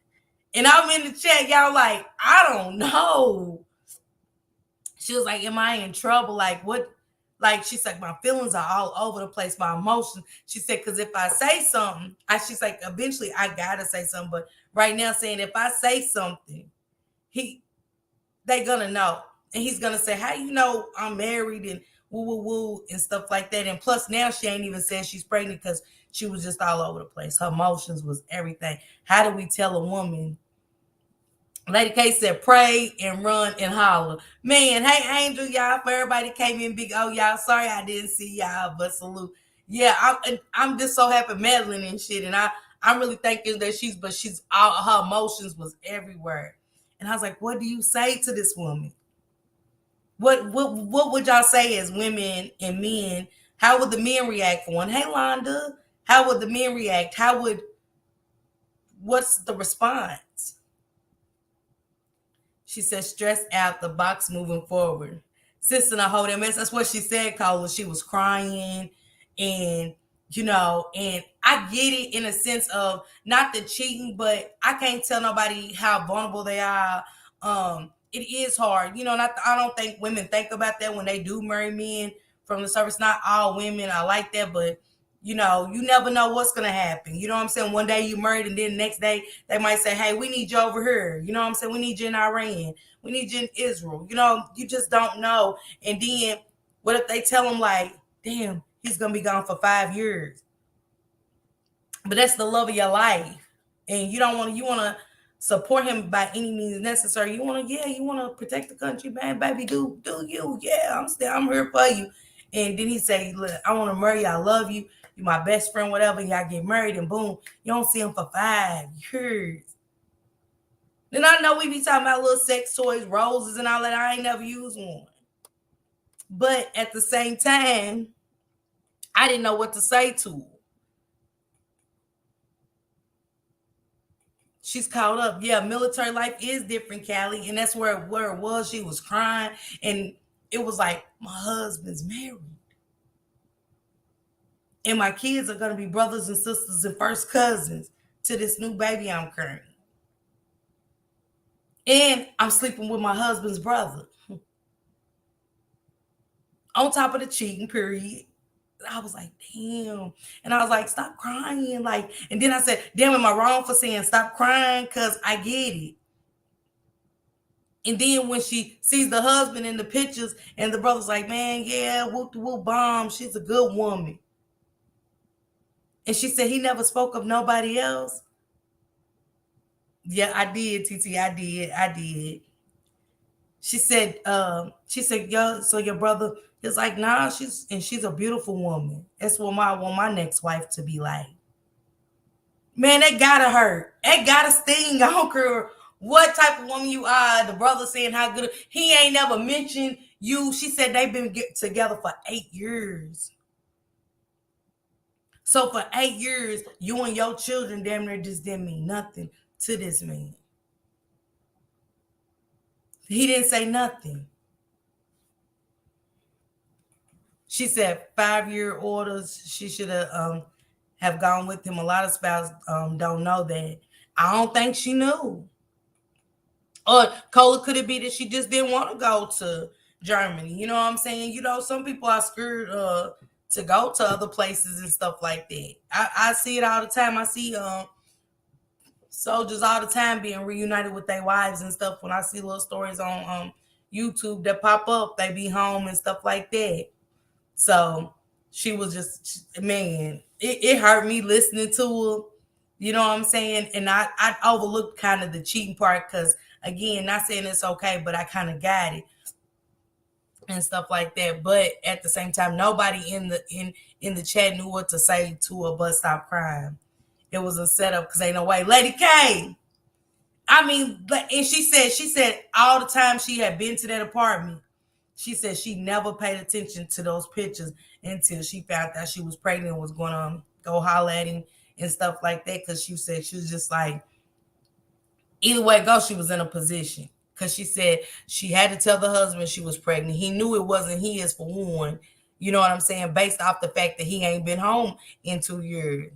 And I'm in the chat, y'all like, I don't know. She was like, am I in trouble? Like, what? Like, she's like, my feelings are all over the place, my emotions. She said, because if I say something, she's like, eventually I gotta say something. But right now, saying if I say something, they gonna know. And he's gonna say, how you know I'm married and woo woo woo and stuff like that. And plus now she ain't even said she's pregnant because she was just all over the place. Her emotions was everything. How do we tell a woman? Lady K said, pray and run and holler. Man, hey, Angel, y'all, for everybody came in big. Oh, y'all, sorry I didn't see y'all, but salute. Yeah, I'm just so happy meddling and shit. And I'm really thinking that she's all her emotions was everywhere. And I was like, what do you say to this woman? What would y'all say as women and men? How would the men react for one? Hey, Londa, how would the men react? What's the response? She said, stressed out, the box moving forward. Sister, I hold that mess. That's what she said, Cola. She was crying and, and I get it in a sense of not the cheating, but I can't tell nobody how vulnerable they are. It is hard. And I don't think women think about that when they do marry men from the service. Not all women are like that, but you never know what's gonna happen. You know what I'm saying? One day you married, and then the next day they might say, "Hey, we need you over here." You know what I'm saying? We need you in Iran. We need you in Israel. You just don't know. And then what if they tell him like, "Damn, he's gonna be gone for 5 years," but that's the love of your life, and you don't want to. You want to support him by any means necessary. You want to, yeah, you want to protect the country, man, baby. Do you? Yeah, I'm here for you. And then he say, "Look, I want to marry you. I love you. You're my best friend, whatever." Y'all get married, and boom, you don't see him for 5 years. Then I know we be talking about little sex toys, roses, and all that. I ain't never used one, but at the same time, I didn't know what to say to her. She's caught up. Yeah, military life is different, Callie, and that's where it was. She was crying, and it was like, my husband's married, and my kids are gonna be brothers and sisters and first cousins to this new baby I'm carrying, and I'm sleeping with my husband's brother on top of the cheating. Period. I was like, damn. And I was like, stop crying. Like, and then I said, damn, am I wrong for saying stop crying? Because I get it. And then when she sees the husband in the pictures and the brother's like, man, yeah, whoop the whoop bomb. She's a good woman. And she said he never spoke of nobody else. Yeah, I did, TT. I did. She said, yo, so your brother is like, nah, she's a beautiful woman. That's what I want my next wife to be like. Man, that gotta hurt. That gotta sting. I don't care what type of woman you are. The brother saying how good he ain't never mentioned you. She said they've been together for 8 years. So for 8 years, you and your children damn near just didn't mean nothing to this man. He didn't say nothing. She said 5-year orders. She should have gone with him. A lot of spouses don't know that. I don't think she knew. Or Cola, could it be that she just didn't want to go to Germany? You know what I'm saying? Some people are scared to go to other places and stuff like that. I see it all the time. I see soldiers all the time being reunited with their wives and stuff. When I see little stories on YouTube that pop up, they be home and stuff like that. So she was just, man, it hurt me listening to her. You know what I'm saying? And I overlooked kind of the cheating part because, again, not saying it's okay, but I kind of got it and stuff like that. But at the same time, nobody in the chat knew what to say to her but stop crying. It was a setup because ain't no way. Lady K, I mean, and she said all the time she had been to that apartment, She said she never paid attention to those pictures until she found out she was pregnant and was going to go holler at him and stuff like that. Because she said she was just like, either way it goes, she was in a position. Because she said she had to tell the husband she was pregnant. He knew it wasn't his for one. You know what I'm saying? Based off the fact that he ain't been home in 2 years.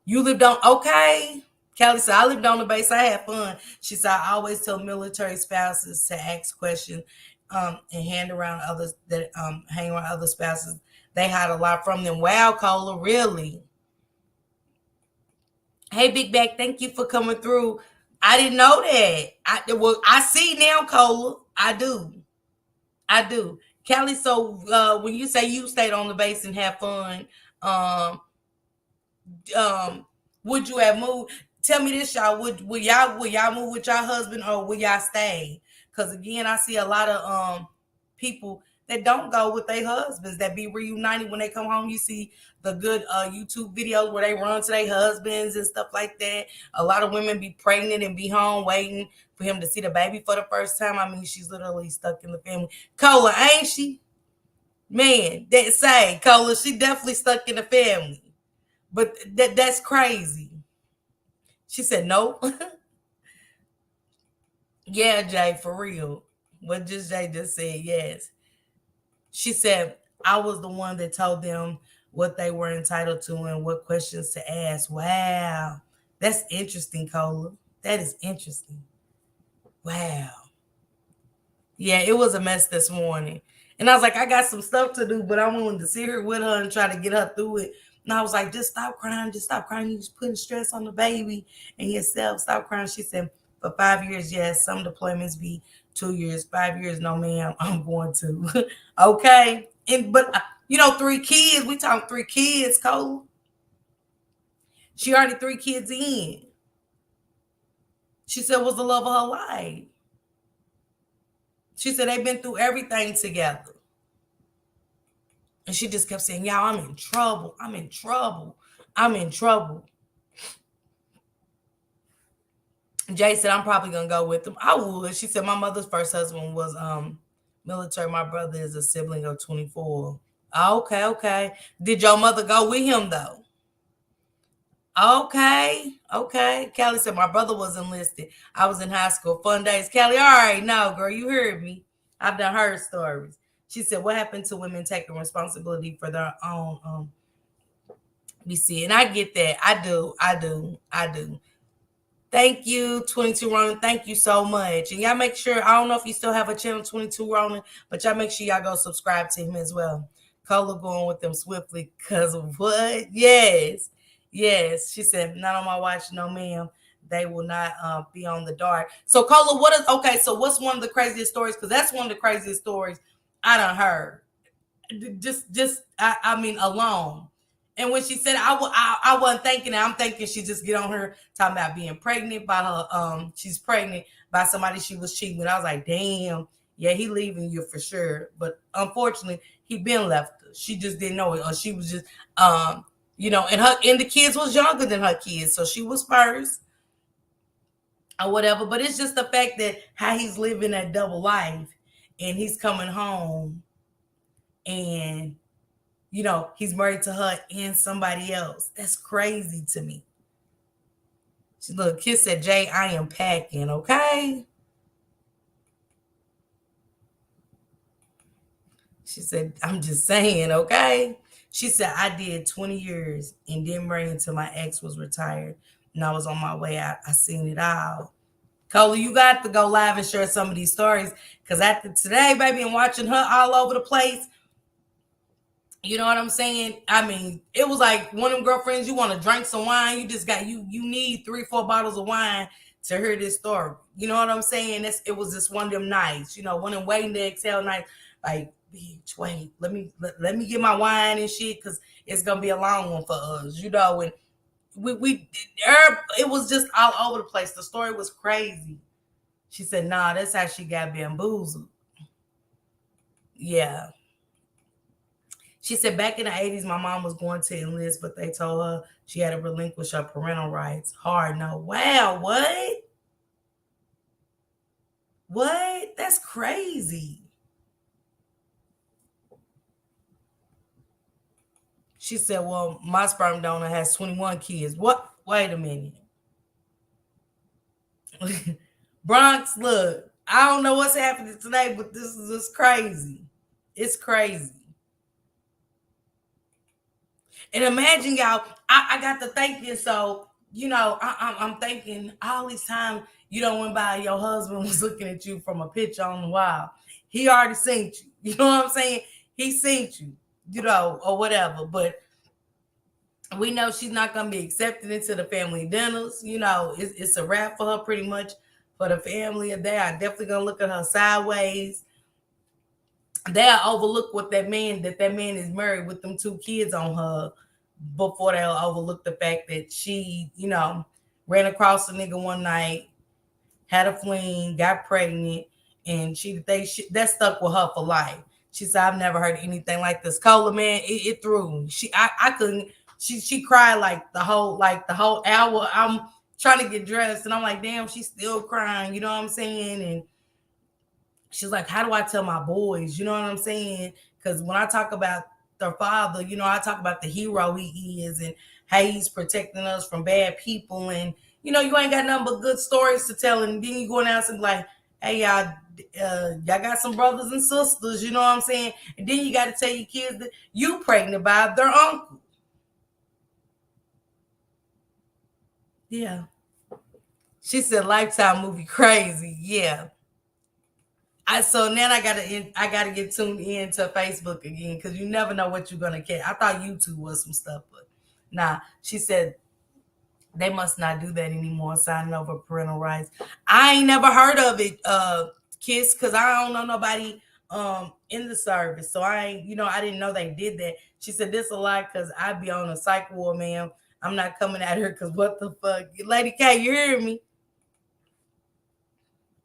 You lived on, okay. Kelly said, I lived on the base. I had fun. She said, I always tell military spouses to ask questions and hand around others that hang around other spouses. They hide a lot from them. Wow, Cola, really? Hey, Big Back, thank you for coming through. I didn't know that. I see now, Cola. I do. I do. Kelly, so when you say you stayed on the base and had fun, um, um would you have moved? Tell me this, y'all. Would y'all move with your husband or would y'all stay? Because again, I see a lot of people that don't go with their husbands that be reunited when they come home. You see the good YouTube videos where they run to their husbands and stuff like that. A lot of women be pregnant and be home waiting for him to see the baby for the first time. I mean, she's literally stuck in the family. Cola, ain't she? Man, that say Cola, she definitely stuck in the family. But that's crazy. She said no. Yeah, Jay, for real. What just Jay just said, yes. She said I was the one that told them what they were entitled to and what questions to ask. Wow. That's interesting, Cola. That is interesting. Wow. Yeah, it was a mess this morning. And I was like, I got some stuff to do, but I wanted to sit here with her and try to get her through it. And I was like, just stop crying. Just stop crying. You're just putting stress on the baby and yourself. Stop crying. She said, for 5 years, yes. Some deployments be 2 years. 5 years, no, ma'am. I'm going to. Okay. But 3 kids. We talking 3 kids, Cole. She already 3 kids in. She said was the love of her life. She said they've been through everything together. And she just kept saying, y'all, I'm in trouble. I'm in trouble. I'm in trouble. Jay said, I'm probably going to go with them. I would. She said, my mother's first husband was military. My brother is a sibling of 24. Okay, okay. Did your mother go with him, though? Okay, okay. Callie said, my brother was enlisted. I was in high school. Fun days. Callie, all right, no, girl, you heard me. I've done her stories. She said, what happened to women taking responsibility for their own BC? And I get that. I do. Thank you, 22 Ronan. Thank you so much. And y'all make sure, I don't know if you still have a channel, 22 Ronan, but y'all make sure y'all go subscribe to him as well. Cola going with them swiftly because of what? Yes. Yes. She said, not on my watch, no ma'am. They will not be on the dart. So Cola, so what's one of the craziest stories? Because that's one of the craziest stories I done heard. I mean, alone. And when she said I wasn't thinking it, I'm thinking she just get on her talking about being pregnant by her she's pregnant by somebody she was cheating with. I was like, damn, yeah, he leaving you for sure. But unfortunately, he been left her. She just didn't know it, or she was just and the kids was younger than her kids, so she was first or whatever. But it's just the fact that how he's living that double life, and he's coming home, and he's married to her and somebody else. That's crazy to me. She look, Kiss said, Jay, I am packing, okay? She said, I'm just saying, okay? She said, I did 20 years and didn't marry until my ex was retired. And I was on my way out. I seen it all. Cola, you got to go live and share some of these stories. Because after today, baby, and watching her all over the place, you know what I'm saying? I mean, it was like one of them girlfriends, you want to drink some wine, you just got, you need 3-4 bottles of wine to hear this story. You know what I'm saying? It was just one of them nights, one of them waiting to exhale nights. Like, bitch, wait, let me get my wine and shit, because it's going to be a long one for us, and it was just all over the place. The story was crazy. She said, nah, that's how she got bamboozled. Yeah. She said back in the 80s, my mom was going to enlist, but they told her she had to relinquish her parental rights. Hard no. Wow, what? What? That's crazy. She said, well, my sperm donor has 21 kids. What? Wait a minute. Bronx, look, I don't know what's happening today, but this is just crazy. It's crazy. And imagine y'all, I got to thinking, so, I'm thinking all this time you don't went by your husband was looking at you from a picture on the wall. He already seen you. You know what I'm saying? He seen you, or whatever. But we know she's not gonna be accepted into the family dinners. It's a wrap for her pretty much for the family. They are definitely gonna look at her sideways. They'll overlook what that man is married with them two kids on her before they'll overlook the fact that she, ran across a nigga one night, had a fling, got pregnant, and that stuck with her for life. She said, "I've never heard anything like this." Cola, man, it threw me. I couldn't. She cried like the whole hour. I'm trying to get dressed, and I'm like, damn, she's still crying. You know what I'm saying? And she's like, how do I tell my boys? You know what I'm saying? Because when I talk about their father, I talk about the hero he is and how he's protecting us from bad people. And, you ain't got nothing but good stories to tell. And then you go out and like, hey, y'all got some brothers and sisters, you know what I'm saying? And then you got to tell your kids that you pregnant by their uncle. Yeah. She said Lifetime movie crazy. Yeah. So now I gotta get tuned in to Facebook again because you never know what you're gonna get. I thought YouTube was some stuff, but nah. She said they must not do that anymore, signing over parental rights. I ain't never heard of it, kids, because I don't know nobody in the service. So I ain't, I didn't know they did that. She said this a lot because I be on a psych ward, ma'am. I'm not coming at her because what the fuck? Lady K, you hear me?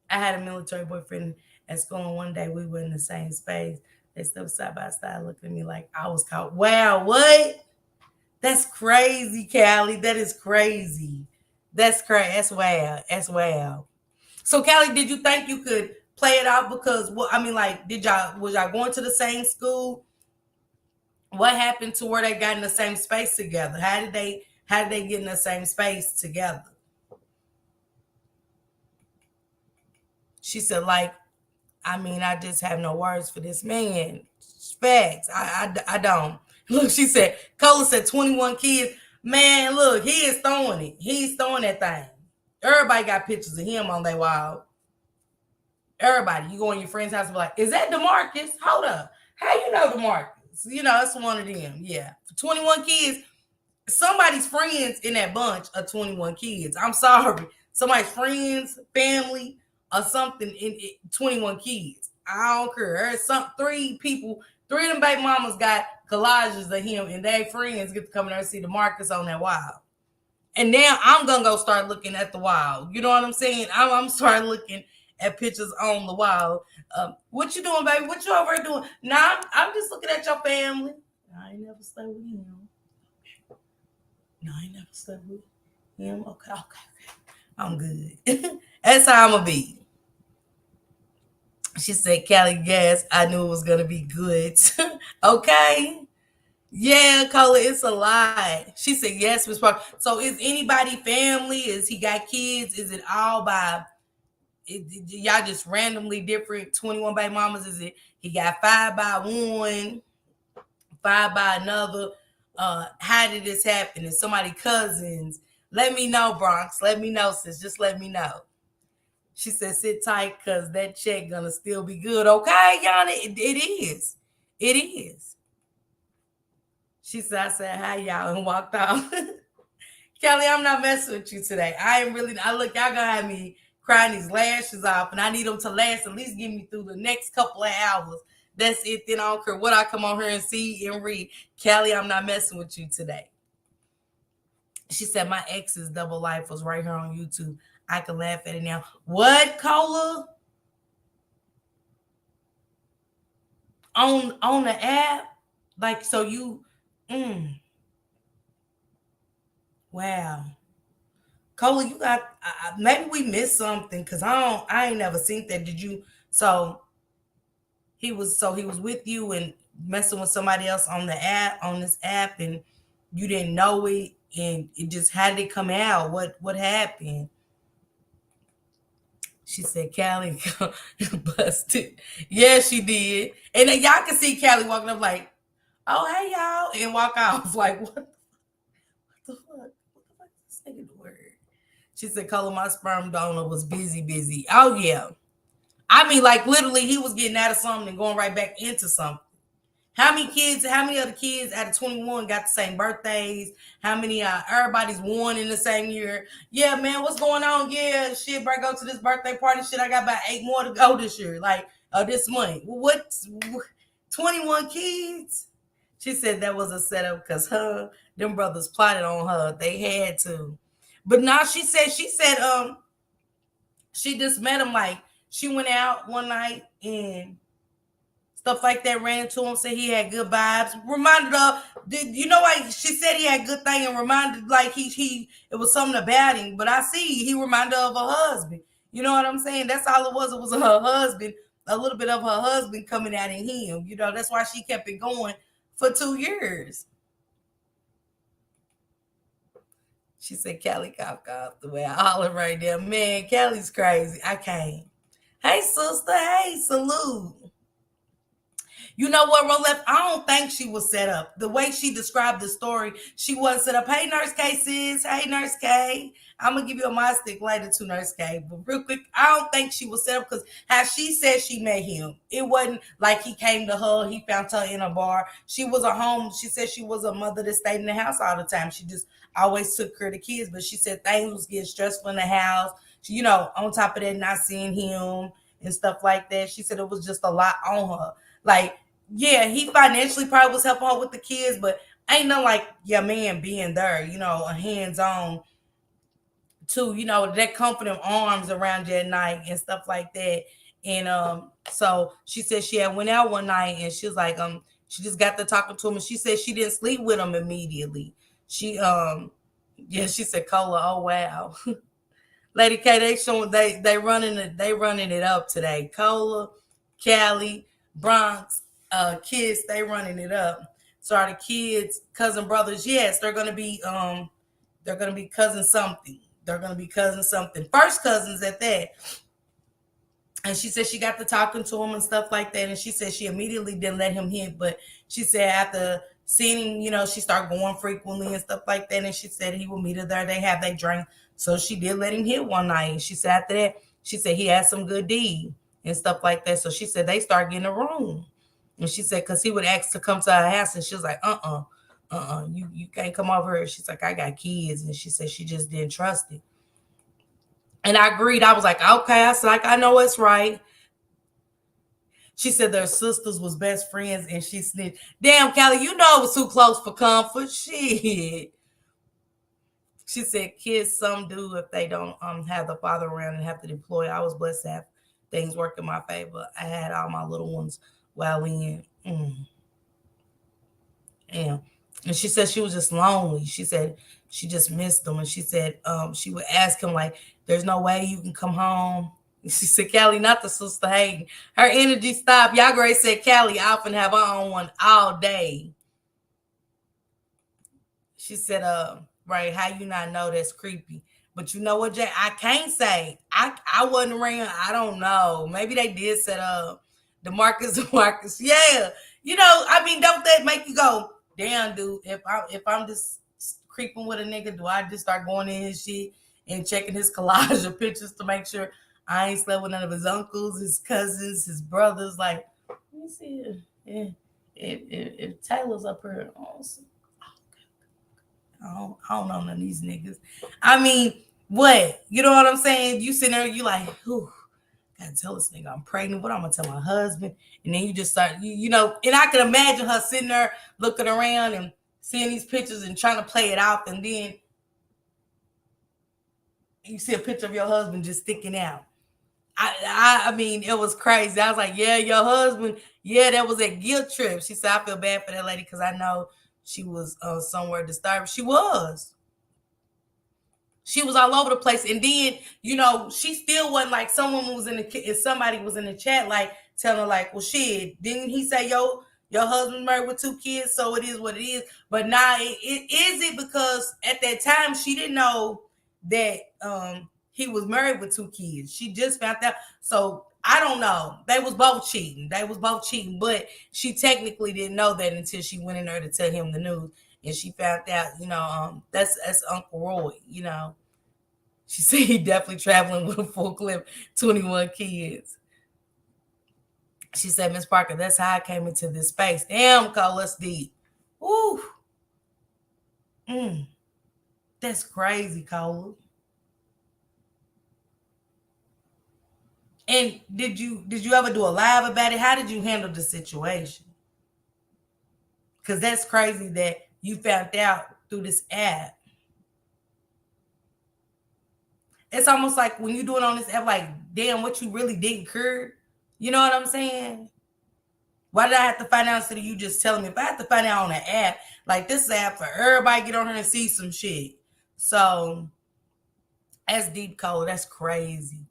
I had a military boyfriend at school, and one day we were in the same space. They stood side by side, looking at me like I was caught. Wow, what? That's crazy, Callie. That is crazy. That's crazy. That's wow. That's wow. So, Callie, did you think you could play it out? Because, what I mean, like, was y'all going to the same school? What happened to where they got in the same space together? How did they get in the same space together? She said, like, I mean, I just have no words for this man. Facts. I don't. Look, she said, Cola said 21 kids. Man, look, he is throwing it. He's throwing that thing. Everybody got pictures of him on their wall. Everybody. You go in your friend's house and be like, is that DeMarcus? Hold up. How you know DeMarcus? It's one of them. Yeah. For 21 kids, somebody's friends in that bunch are 21 kids. I'm sorry. Somebody's friends, family, or something in 21 kids. I don't care. There's three of them baby mamas got collages of him, and their friends get to come in there and see the markers on that wall. And now I'm gonna go start looking at the wall. You know what I'm saying? I'm starting looking at pictures on the wall. What you doing, baby? What you over here doing? Nah, I'm just looking at your family. I ain't never stayed with him. No, I ain't never slept with him. Okay. I'm good. That's how I'm gonna be. She said, Callie, yes, I knew it was gonna be good. Okay. Yeah, Cola, it's a lie. She said, yes, Miss Parker. So is anybody family? Is he got kids? Is it all y'all just randomly different 21 baby mamas? Is it he got five by one, five by another? How did this happen? Is somebody cousins? Let me know, Bronx. Let me know, sis. Just let me know. She said, sit tight because that check gonna still be good. Okay, Yana, it is. It is. She said, I said, hi, y'all, and walked off. Kelly, I'm not messing with you today. Look, y'all gonna have me crying these lashes off, and I need them to last at least get me through the next couple of hours. That's it. Then I don't care what I come on here and see and read. Kelly, I'm not messing with you today. She said, my ex's double life was right here on YouTube. I can laugh at it now. What, Cola? On the app? Like, so you, wow. Cola, you got, maybe we missed something because I ain't never seen that. Did you? So he was with you, and messing with somebody else on this app, and you didn't know it, and it just how did it come out? What happened? She said Callie busted. Yeah, she did. And then y'all can see Callie walking up like, oh hey y'all, and walk off like the fuck? What the fuck is this nigga word? She said, Color, my sperm donor was busy. Oh yeah. I mean, like literally he was getting out of something and going right back into something. How many other kids out of 21 got the same birthdays? How many everybody's born in the same year? Yeah, man, what's going on? Yeah, shit, bro, go to this birthday party. Shit, I got about 8 more to go this year. Like this month. What 21 kids? She said that was a setup because them brothers plotted on her. They had to. But now she said she just met him like she went out one night and stuff like that, ran into him, said he had good vibes. Reminded her, you know, like she said he had good thing and reminded like he it was something about him. But I see he reminded her of her husband. You know what I'm saying? That's all it was. It was her husband, a little bit of her husband coming out in him. You know, that's why she kept it going for 2 years. She said, Callie cough off the way I holler right there. Man, Callie's crazy. I can't. Hey, sister. Hey, salute. You know what, Rolef? I don't think she was set up. The way she described the story, she wasn't set up. Hey, Nurse K, sis. Hey, Nurse K. I'm going to give you a my stick later to Nurse K. But real quick, I don't think she was set up because how she said she met him, it wasn't like he came to her, he found her in a bar. She was a home. She said she was a mother that stayed in the house all the time. She just always took care of the kids. But she said things was getting stressful in the house. She, you know, on top of that, not seeing him and stuff like that. She said it was just a lot on her. Like, yeah, he financially probably was helping her with the kids, but ain't nothing like your man being there, you know, a hands on to, you know, that comforting arms around you at night and stuff like that. And so she said she had went out one night and she was like, she just got to talking to him and she said she didn't sleep with him immediately. She yeah, she said, Cola, oh wow. Lady K, they running it up today. Cola, Cali, Bronx, kids, they running it up. So are the kids, cousin brothers? Yes, they're gonna be cousin something. They're gonna be cousin something. First cousins at that. And she said she got to talking to him and stuff like that. And she said she immediately didn't let him hit, but she said after seeing him, you know, she started going frequently and stuff like that. And she said he would meet her there. They have their drink. So she did let him hit one night. And she said after that, she said he had some good deed and stuff like that. So she said they start getting a room. And she said, because he would ask to come to her house. And she was like, you can't come over here. She's like, I got kids. And she said she just didn't trust it. And I agreed. I was like, okay. I said, like, I know it's right. She said their sisters was best friends and she snitched. Damn, Callie, you know it was too close for comfort. Shit. She said kids some do if they don't have the father around and have to deploy. I was blessed to have things work in my favor. I had all my little ones while we in. Yeah. And she said she was just lonely. She said she just missed them. And she said she would ask him, like, there's no way you can come home. She said, Callie, not the sister hating. Her energy stopped. Y'all Grace said, Callie, I often have her on one all day. She said, right, how you not know that's creepy? But you know what, Jay? I can't say. I wasn't around. I don't know. Maybe they did set up the Marcus. Yeah. You know, I mean, don't that make you go, damn, dude, if I'm just creeping with a nigga, do I just start going in his shit and checking his collage of pictures to make sure I ain't slept with none of his uncles, his cousins, his brothers? Like, let me see if Taylor's up here. I don't know none of these niggas. I mean, what? You know what I'm saying? You sitting there, you like, whew, gotta tell this nigga I'm pregnant. What I'm gonna tell my husband? And then you just start, you know, and I can imagine her sitting there looking around and seeing these pictures and trying to play it out, and then you see a picture of your husband just sticking out. I mean, it was crazy. I was like, yeah, your husband, yeah, that was a guilt trip. She said, I feel bad for that lady because I know she was somewhere disturbed. She was. She was all over the place. And then, you know, she still wasn't like someone was in the, if somebody was in the chat, like telling her, like, well, shit, didn't he say Your husband's married with 2 kids, so it is what it is. But now, it is it because at that time she didn't know that he was married with 2 kids. She just found out. So I don't know. They was both cheating. They was both cheating, but she technically didn't know that until she went in there to tell him the news, and she found out. That's Uncle Roy. She said he definitely traveling with a full clip, 21 kids. She said, Miss Parker, that's how I came into this space. Damn, Cole, that's deep. Ooh. That's crazy, Cole. And did you ever do a live about it? How did you handle the situation? Because that's crazy that you found out through this app. It's almost like when you do it on this app, like, damn, what you really didn't cure. You know what I'm saying? Why did I have to find out instead of you just telling me? If I have to find out on an app, like this app for everybody get on here and see some shit. So that's deep, Cole. That's crazy.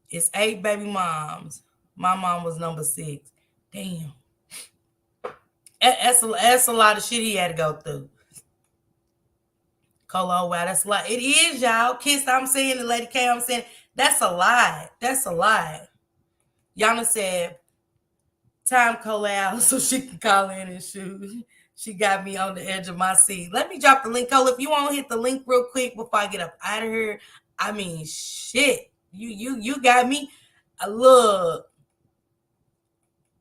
It's 8 baby moms. My mom was number 6. Damn. That's a lot of shit he had to go through. Cole, oh wow, that's a lot. It is, y'all. Kiss, I'm saying, the Lady K, I'm saying, that's a lie. That's a lie. Yana said, time Cole out so she can call in and shoot. She got me on the edge of my seat. Let me drop the link, Cole. If you want to hit the link real quick before I get up out of here. I mean, shit. You got me. Look.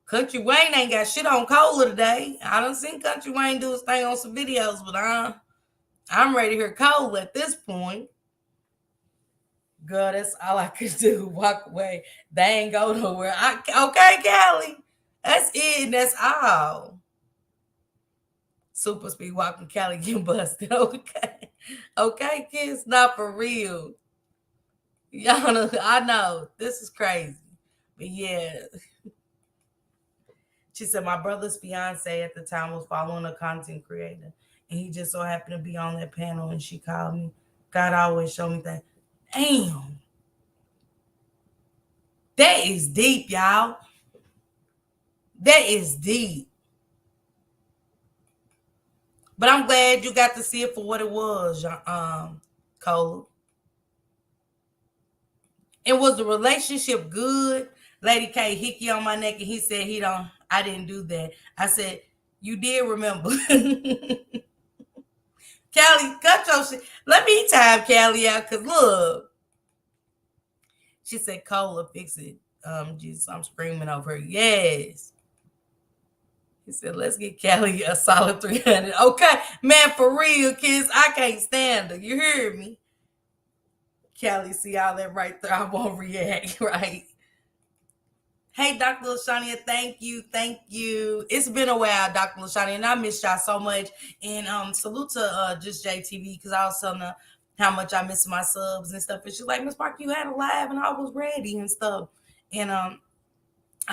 Country Wayne ain't got shit on Cola today. I done seen Country Wayne do his thing on some videos, but I'm ready to hear Cola at this point. Girl, that's all I could do. Walk away. They ain't go nowhere. Okay, Callie. That's it. That's all. Super speed walking Callie getting busted. Okay. Okay, kids. Not for real. Y'all know, I know. This is crazy. But yeah. She said my brother's fiance at the time was following a content creator, and he just so happened to be on that panel. And she called me. God always showed me that. Damn, that is deep, y'all. That is deep. But I'm glad you got to see it for what it was, Cole. And was the relationship good? Lady K hickey on my neck, and he said I didn't do that. I said, you did remember. Callie, cut your shit. Let me time Callie out, because look. She said, Cola, fix it. Jesus, I'm screaming over her. Yes. He said, let's get Callie a solid 300. Okay, man, for real, kids, I can't stand her. You hear me? Callie, see all that right there. I won't react, right? Hey, Dr. Lashania, thank you. Thank you. It's been a while, Dr. Lashania, and I miss y'all so much. And salute to just JTV, because I was telling her how much I miss my subs and stuff. And she's like, Miss Park, you had a live and I was ready and stuff. And I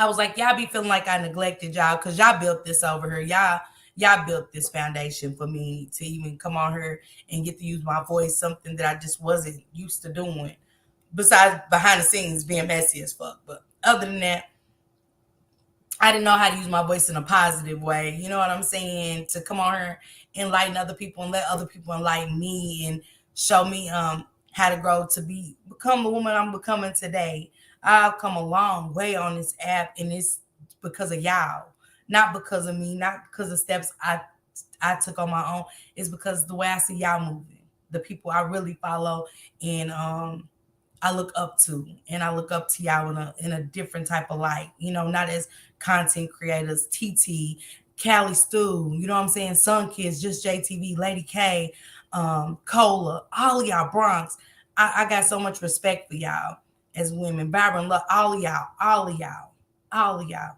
was like, y'all be feeling like I neglected y'all because y'all built this over here. Y'all built this foundation for me to even come on here and get to use my voice, something that I just wasn't used to doing. Besides behind the scenes being messy as fuck. But other than that, I didn't know how to use my voice in a positive way. You know what I'm saying? To come on here, enlighten other people, and let other people enlighten me and show me how to grow to become the woman I'm becoming today. I've come a long way on this app, and it's because of y'all, not because of me, not because of steps I took on my own. It's because the way I see y'all moving, the people I really follow, and I look up to, and I look up to y'all in a different type of light. Not as content creators, TT, Callie Stew, you know what I'm saying, Sun Kids, just JTV, Lady K, Cola, all of y'all, Bronx. I got so much respect for y'all as women. Byron, love all of y'all, all of y'all, all of y'all.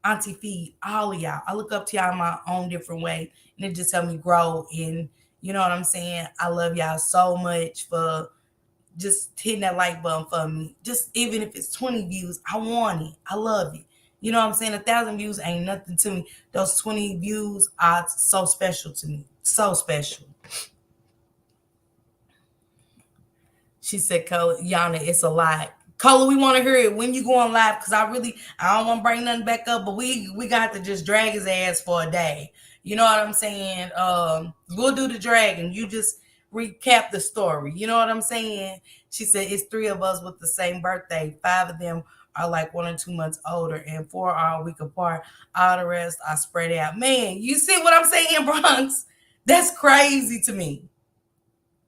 Auntie Feed, all of y'all. I look up to y'all in my own different way, and it just helped me grow. And you know what I'm saying? I love y'all so much for just hitting that like button for me. Just even if it's 20 views, I want it. I love it. You know what I'm saying? 1,000 views ain't nothing to me. Those 20 views are so special to me. So special. She said, Yana, it's a lot. Cola, we want to hear it when you go on live because I don't want to bring nothing back up, but we got to just drag his ass for a day. You know what I'm saying? We'll do the dragon. You just recap the story. You know what I'm saying? She said it's three of us with the same birthday. Five of them are like 1 or 2 months older, and four are a week apart. All the rest are spread out. Man, you see what I'm saying, Bronx? That's crazy to me.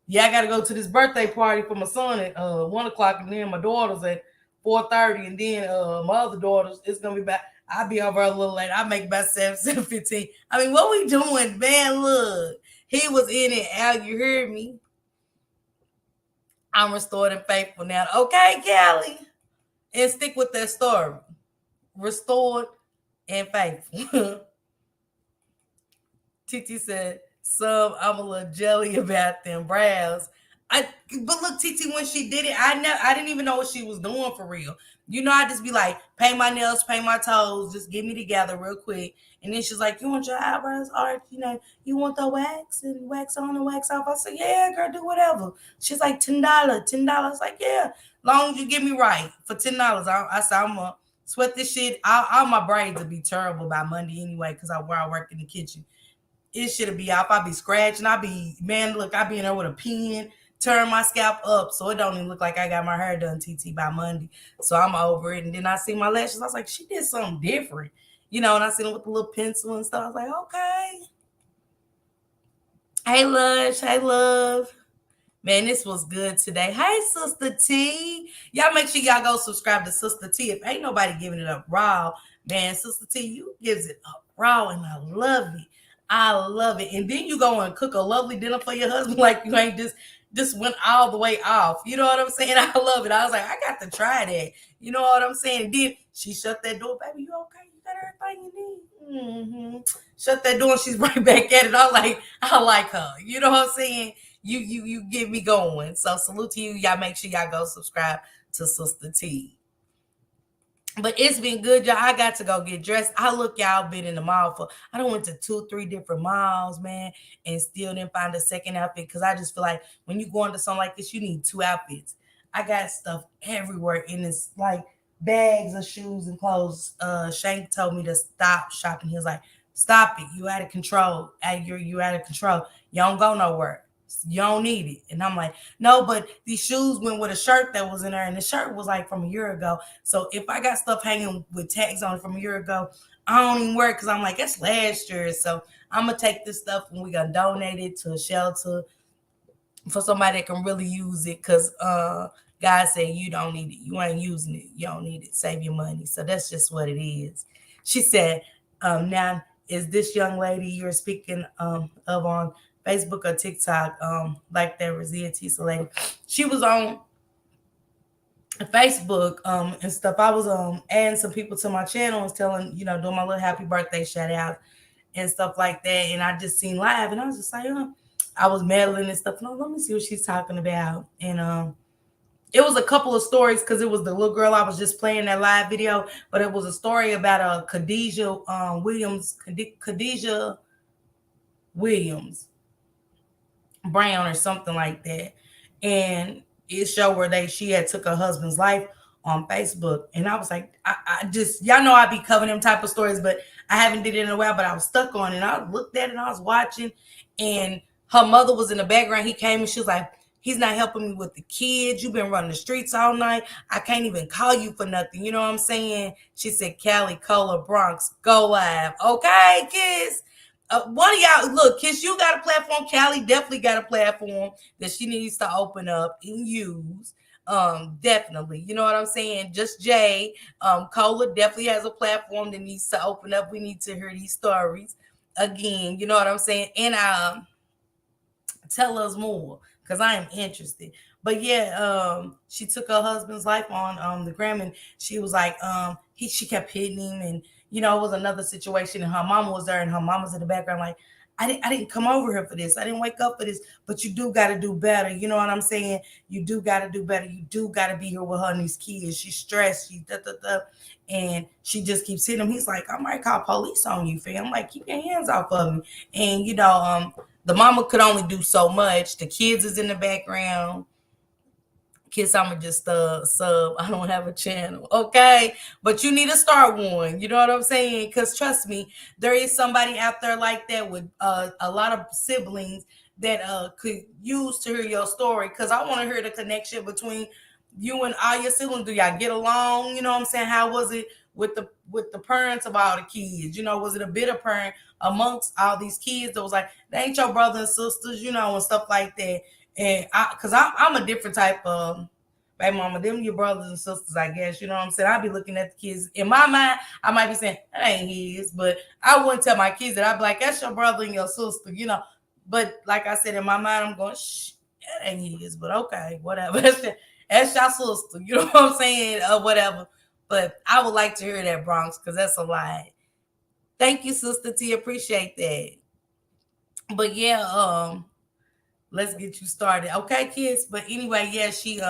Yeah, I gotta go to this birthday party for my son at 1 o'clock, and then my daughter's at 4:30, and then my other daughter's it's gonna be back. I'll be over a little late. I make about 7:15. I mean, what we doing, man? Look, he was in it. Al, you heard me. I'm restored and faithful now. Okay, Callie, and stick with that story. Restored and faithful. Titi said, "Some I'm a little jelly about them brows." But look, Titi, when she did it, I didn't even know what she was doing for real. You know, I just be like, paint my nails, paint my toes, just get me together real quick. And then she's like, "You want your eyebrows art? You want the wax and wax on and wax off?" I said, "Yeah, girl, do whatever." She's like, $10, $10. Like, yeah, long as you get me right for $10. I said, I'm gonna sweat this shit. All my braids will be terrible by Monday anyway, because where I work in the kitchen it should be off. I be scratching. I be man, look, I be in there with a pen, turn my scalp up so it don't even look like I got my hair done TT by Monday. So I'm over it. And then I see my lashes. I was like, she did something different. And I seen her with the little pencil and stuff. I was like, okay. Hey Lush, hey love. Man, this was good today. Hey, Sister T. Y'all make sure y'all go subscribe to Sister T. If ain't nobody giving it up raw, man, Sister T, you gives it up raw, and I love it. I love it. And then you go and cook a lovely dinner for your husband like you ain't just went all the way off. You know what I'm saying? I love it. I was like, I got to try that. You know what I'm saying? And then she shut that door. "Baby, you okay? You got everything you need?" Shut that door and she's right back at it. I like her. You know what I'm saying? You get me going. So salute to you. Y'all make sure y'all go subscribe to Sister T. But it's been good, y'all. I got to go get dressed. I look, y'all been in the mall for I don't went to 2, 3 different malls, man, and still didn't find a second outfit because I just feel like when you go into something like this, you need two outfits. I got stuff everywhere, and it's like bags of shoes and clothes. Shank told me to stop shopping. He was like, "Stop it! You out of control. You out of control. You don't go nowhere. You don't need it." And I'm like, "No, but these shoes went with a shirt that was in there, and the shirt was like from a year ago. So if I got stuff hanging with tags on it from a year ago, I don't even wear it because I'm like, that's last year. So I'm gonna take this stuff and we gonna donate it to a shelter for somebody that can really use it. Cause God said you don't need it. You ain't using it. You don't need it. Save your money." So that's just what it is. She said, "Now is this young lady you're speaking of on Facebook or TikTok, like that Razia Tisa lady?" She was on Facebook and stuff. I was adding some people to my channel and telling, doing my little happy birthday shout out and stuff like that. And I just seen live and I was just like, I was meddling and stuff. No, let me see what she's talking about. And it was a couple of stories because it was the little girl I was just playing that live video, but it was a story about Khadijah Williams Brown or something like that. And it showed where she had took her husband's life on Facebook. And I was like, I just y'all know I be covering them type of stories, but I haven't did it in a while, but I was stuck on it. And I looked at it and I was watching, and her mother was in the background. He came and she was like, "He's not helping me with the kids. You've been running the streets all night. I can't even call you for nothing." You know what I'm saying? She said, "Cali, Cola, Bronx, go live." Okay, kids. One of y'all, look, Kiss, you got a platform. Callie definitely got a platform that she needs to open up and use. Definitely. You know what I'm saying? Just Jay. Cola definitely has a platform that needs to open up. We need to hear these stories again. You know what I'm saying? And tell us more because I am interested. But yeah, she took her husband's life on the gram, and she was like, she kept hitting him, and it was another situation, and her mama was there, and her mama's in the background, like, I didn't come over here for this. I didn't wake up for this, but you do got to do better. You know what I'm saying? You do got to do better. You do got to be here with her and these kids. She's stressed. She's and she just keeps hitting him. He's like, "I might call police on you, fam." I'm like, "Keep your hands off of me." And the mama could only do so much. The kids is in the background. Kiss, I'ma just sub. I don't have a channel, okay? But you need to start one. You know what I'm saying? Because trust me, there is somebody out there like that with a lot of siblings that could use to hear your story. Because I want to hear the connection between you and all your siblings. Do y'all get along? You know what I'm saying? How was it with the parents of all the kids? You know, was it a bitter parent amongst all these kids that was like, they ain't your brothers and sisters, you know, and stuff like that? And cause I'm a different type of baby mama. Them your brothers and sisters, I guess. You know what I'm saying? I'll be looking at the kids. In my mind, I might be saying, that ain't his. But I wouldn't tell my kids that. I'd be like, that's your brother and your sister, you know. But like I said, in my mind, I'm going, shh, that ain't his. But okay, whatever. That's your sister. You know what I'm saying? Or whatever. But I would like to hear that, Bronx, because that's a lot. Thank you, Sister T. Appreciate that. But yeah, let's get you started. Okay, kids. But anyway, yeah, she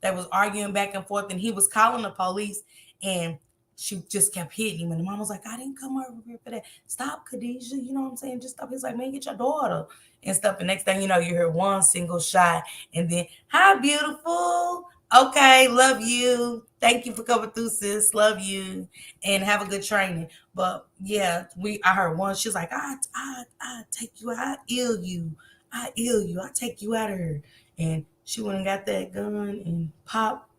they was arguing back and forth and he was calling the police and she just kept hitting him. And the mom was like, I didn't come over here for that. Stop, Khadijah. You know what I'm saying? Just stop. He's like, man, get your daughter and stuff. And next thing you know, you hear one single shot and then, hi, beautiful. Okay, love you. Thank you for coming through, sis. Love you. And have a good training. But yeah, I heard one. She was like, I take you out, I ill you. I ill you. I take you out of her. And she went and got that gun and popped,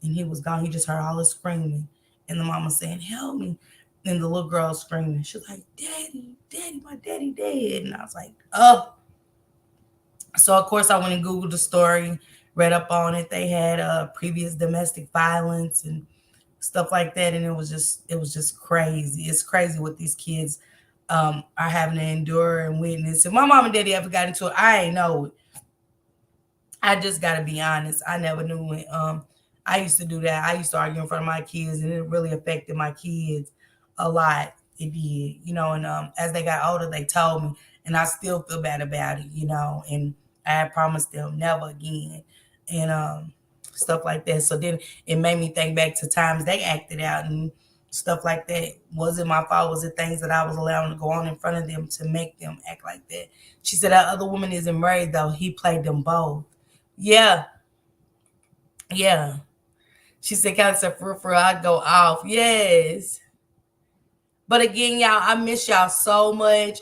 and he was gone. He just heard all the screaming. And the mama saying, help me. And the little girl screaming. She was like, Daddy, Daddy, my daddy dead. And I was like, oh. So, of course, I went and Googled the story, read up on it. They had previous domestic violence and stuff like that. And it was just crazy. It's crazy what these kids are having to endure and witness. If my mom and daddy ever got into it, I ain't know it. I just gotta be honest. I never knew it. I used to do that. I used to argue in front of my kids, and it really affected my kids a lot. It did, you know. And as they got older, they told me, and I still feel bad about it, you know. And I had promised them never again, and stuff like that. So then it made me think back to times they acted out and stuff like that. Was it my fault? Was it things that I was allowing to go on in front of them to make them act like that? She said that other woman isn't married though. He played them both. Yeah, yeah. She said, "Kind of for I'd go off." Yes. But again, y'all, I miss y'all so much.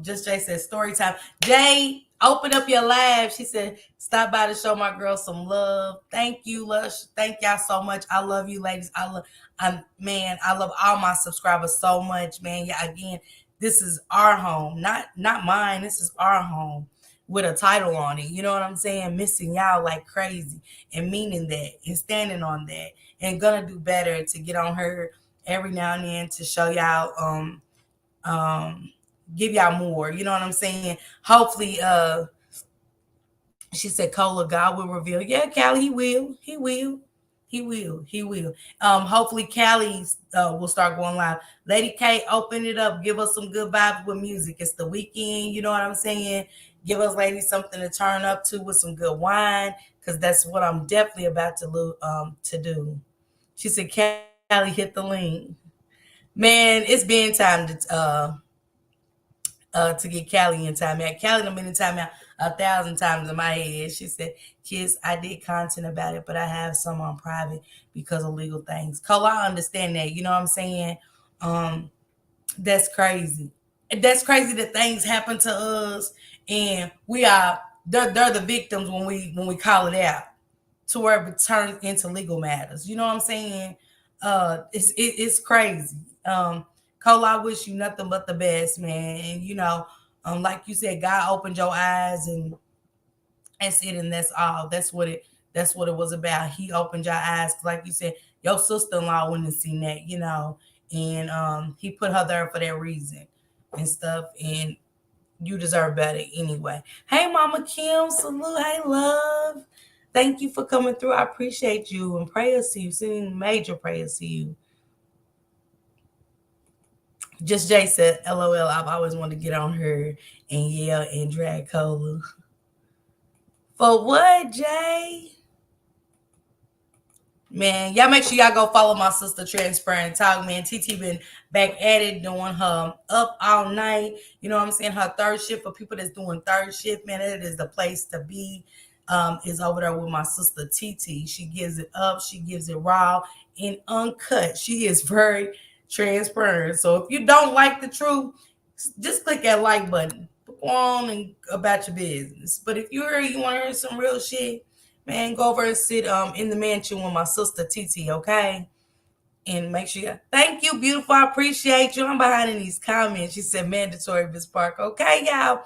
Just Jay said story time. Jay, open up your live. She said, stop by to show my girl some love. Thank you, Lush. Thank y'all so much. I love you, ladies. I love all my subscribers so much, man. Yeah, again, this is our home, not mine. This is our home with a title on it. You know what I'm saying? Missing y'all like crazy and meaning that and standing on that and gonna do better to get on her every now and then to show y'all um give y'all more, you know what I'm saying? Hopefully she said Cola God will reveal. Yeah, Callie, he will. Hopefully Callie will start going live. Lady K, open it up, give us some good vibes with music. It's the weekend, you know what I'm saying? Give us ladies something to turn up to with some good wine, because that's what I'm definitely about to do. She said, Callie, hit the link. Man, it's been time to get Callie in time out. Callie done been in time out 1,000 times in my head. She said, Kiss, I did content about it, but I have some on private because of legal things. Cole, I understand that. You know what I'm saying? Um, that's crazy. That's crazy that things happen to us and they're the victims when we call it out to where it turns into legal matters. You know what I'm saying? It's crazy. Cole, I wish you nothing but the best, man. And like you said, God opened your eyes, and that's it, and that's all. That's what it was about. He opened your eyes, like you said. Your sister-in-law wouldn't have seen that, and he put her there for that reason and stuff. And you deserve better anyway. Hey, Mama Kim, salute. Hey, love. Thank you for coming through. I appreciate you and prayers to you. Sending major prayers to you. Just Jay said, LOL, I've always wanted to get on her and yell and drag Cola. For what, Jay? Man, y'all make sure y'all go follow my sister Transparent Talk, man. TT been back at it doing her up all night. You know what I'm saying? Her third shift, for people that's doing third shift, man, it is the place to be. is over there with my sister TT. She gives it up, she gives it raw and uncut. She is very transparent. So if you don't like the truth, just click that like button. Go on and about your business. But if you want to hear some real shit, man, go over and sit in the mansion with my sister TT, okay? And make sure you thank you, beautiful. I appreciate you. I'm behind in these comments. She said mandatory Miss Park. Okay, y'all.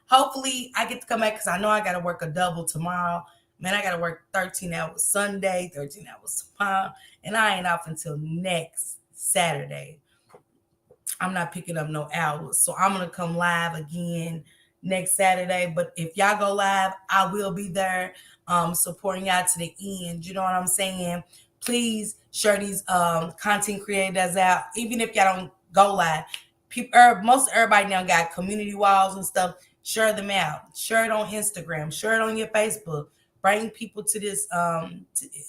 Hopefully I get to come back because I know I gotta work a double tomorrow. Man, I gotta work 13 hours Sunday, 13 hours tomorrow, and I ain't off until next Saturday. I'm not picking up no hours. So I'm gonna come live again next Saturday. But if y'all go live, I will be there supporting y'all to the end. You know what I'm saying? Please share these content creators out. Even if y'all don't go live. Most everybody now got community walls and stuff. Share them out. Share it on Instagram. Share it on your Facebook. Bring people to this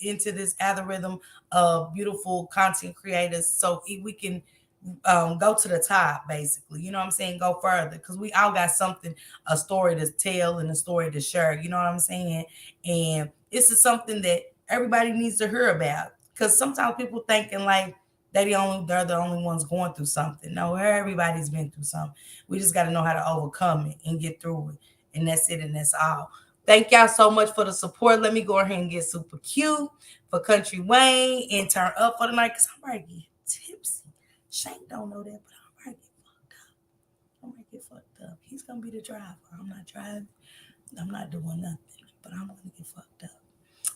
into this algorithm of beautiful content creators so we can go to the top, basically. You know what I'm saying? Go further because we all got something, a story to tell and a story to share. You know what I'm saying? And this is something that everybody needs to hear about because sometimes people thinking like they're the only ones going through something. No, everybody's been through something. We just got to know how to overcome it and get through it. And that's it. And that's all. Thank y'all so much for the support. Let me go ahead and get super cute for Country Wayne and turn up for the night because I'm ready to get tipsy. Shank don't know that, but I might get fucked up. I might get fucked up. He's gonna be the driver. I'm not driving. I'm not doing nothing, but I'm gonna get fucked up.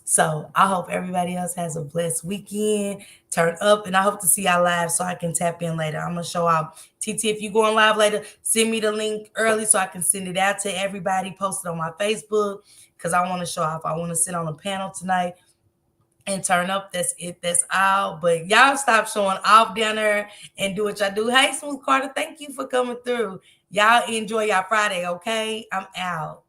So I hope everybody else has a blessed weekend. Turn up, and I hope to see y'all live so I can tap in later. I'm gonna show out TT. If you going live later, send me the link early so I can send it out to everybody. Post it on my Facebook because I want to show off. I want to sit on a panel tonight and turn up. That's it. That's all. But y'all stop showing off down there and do what y'all do. Hey, Smooth Carter, thank you for coming through. Y'all enjoy y'all Friday, okay? I'm out.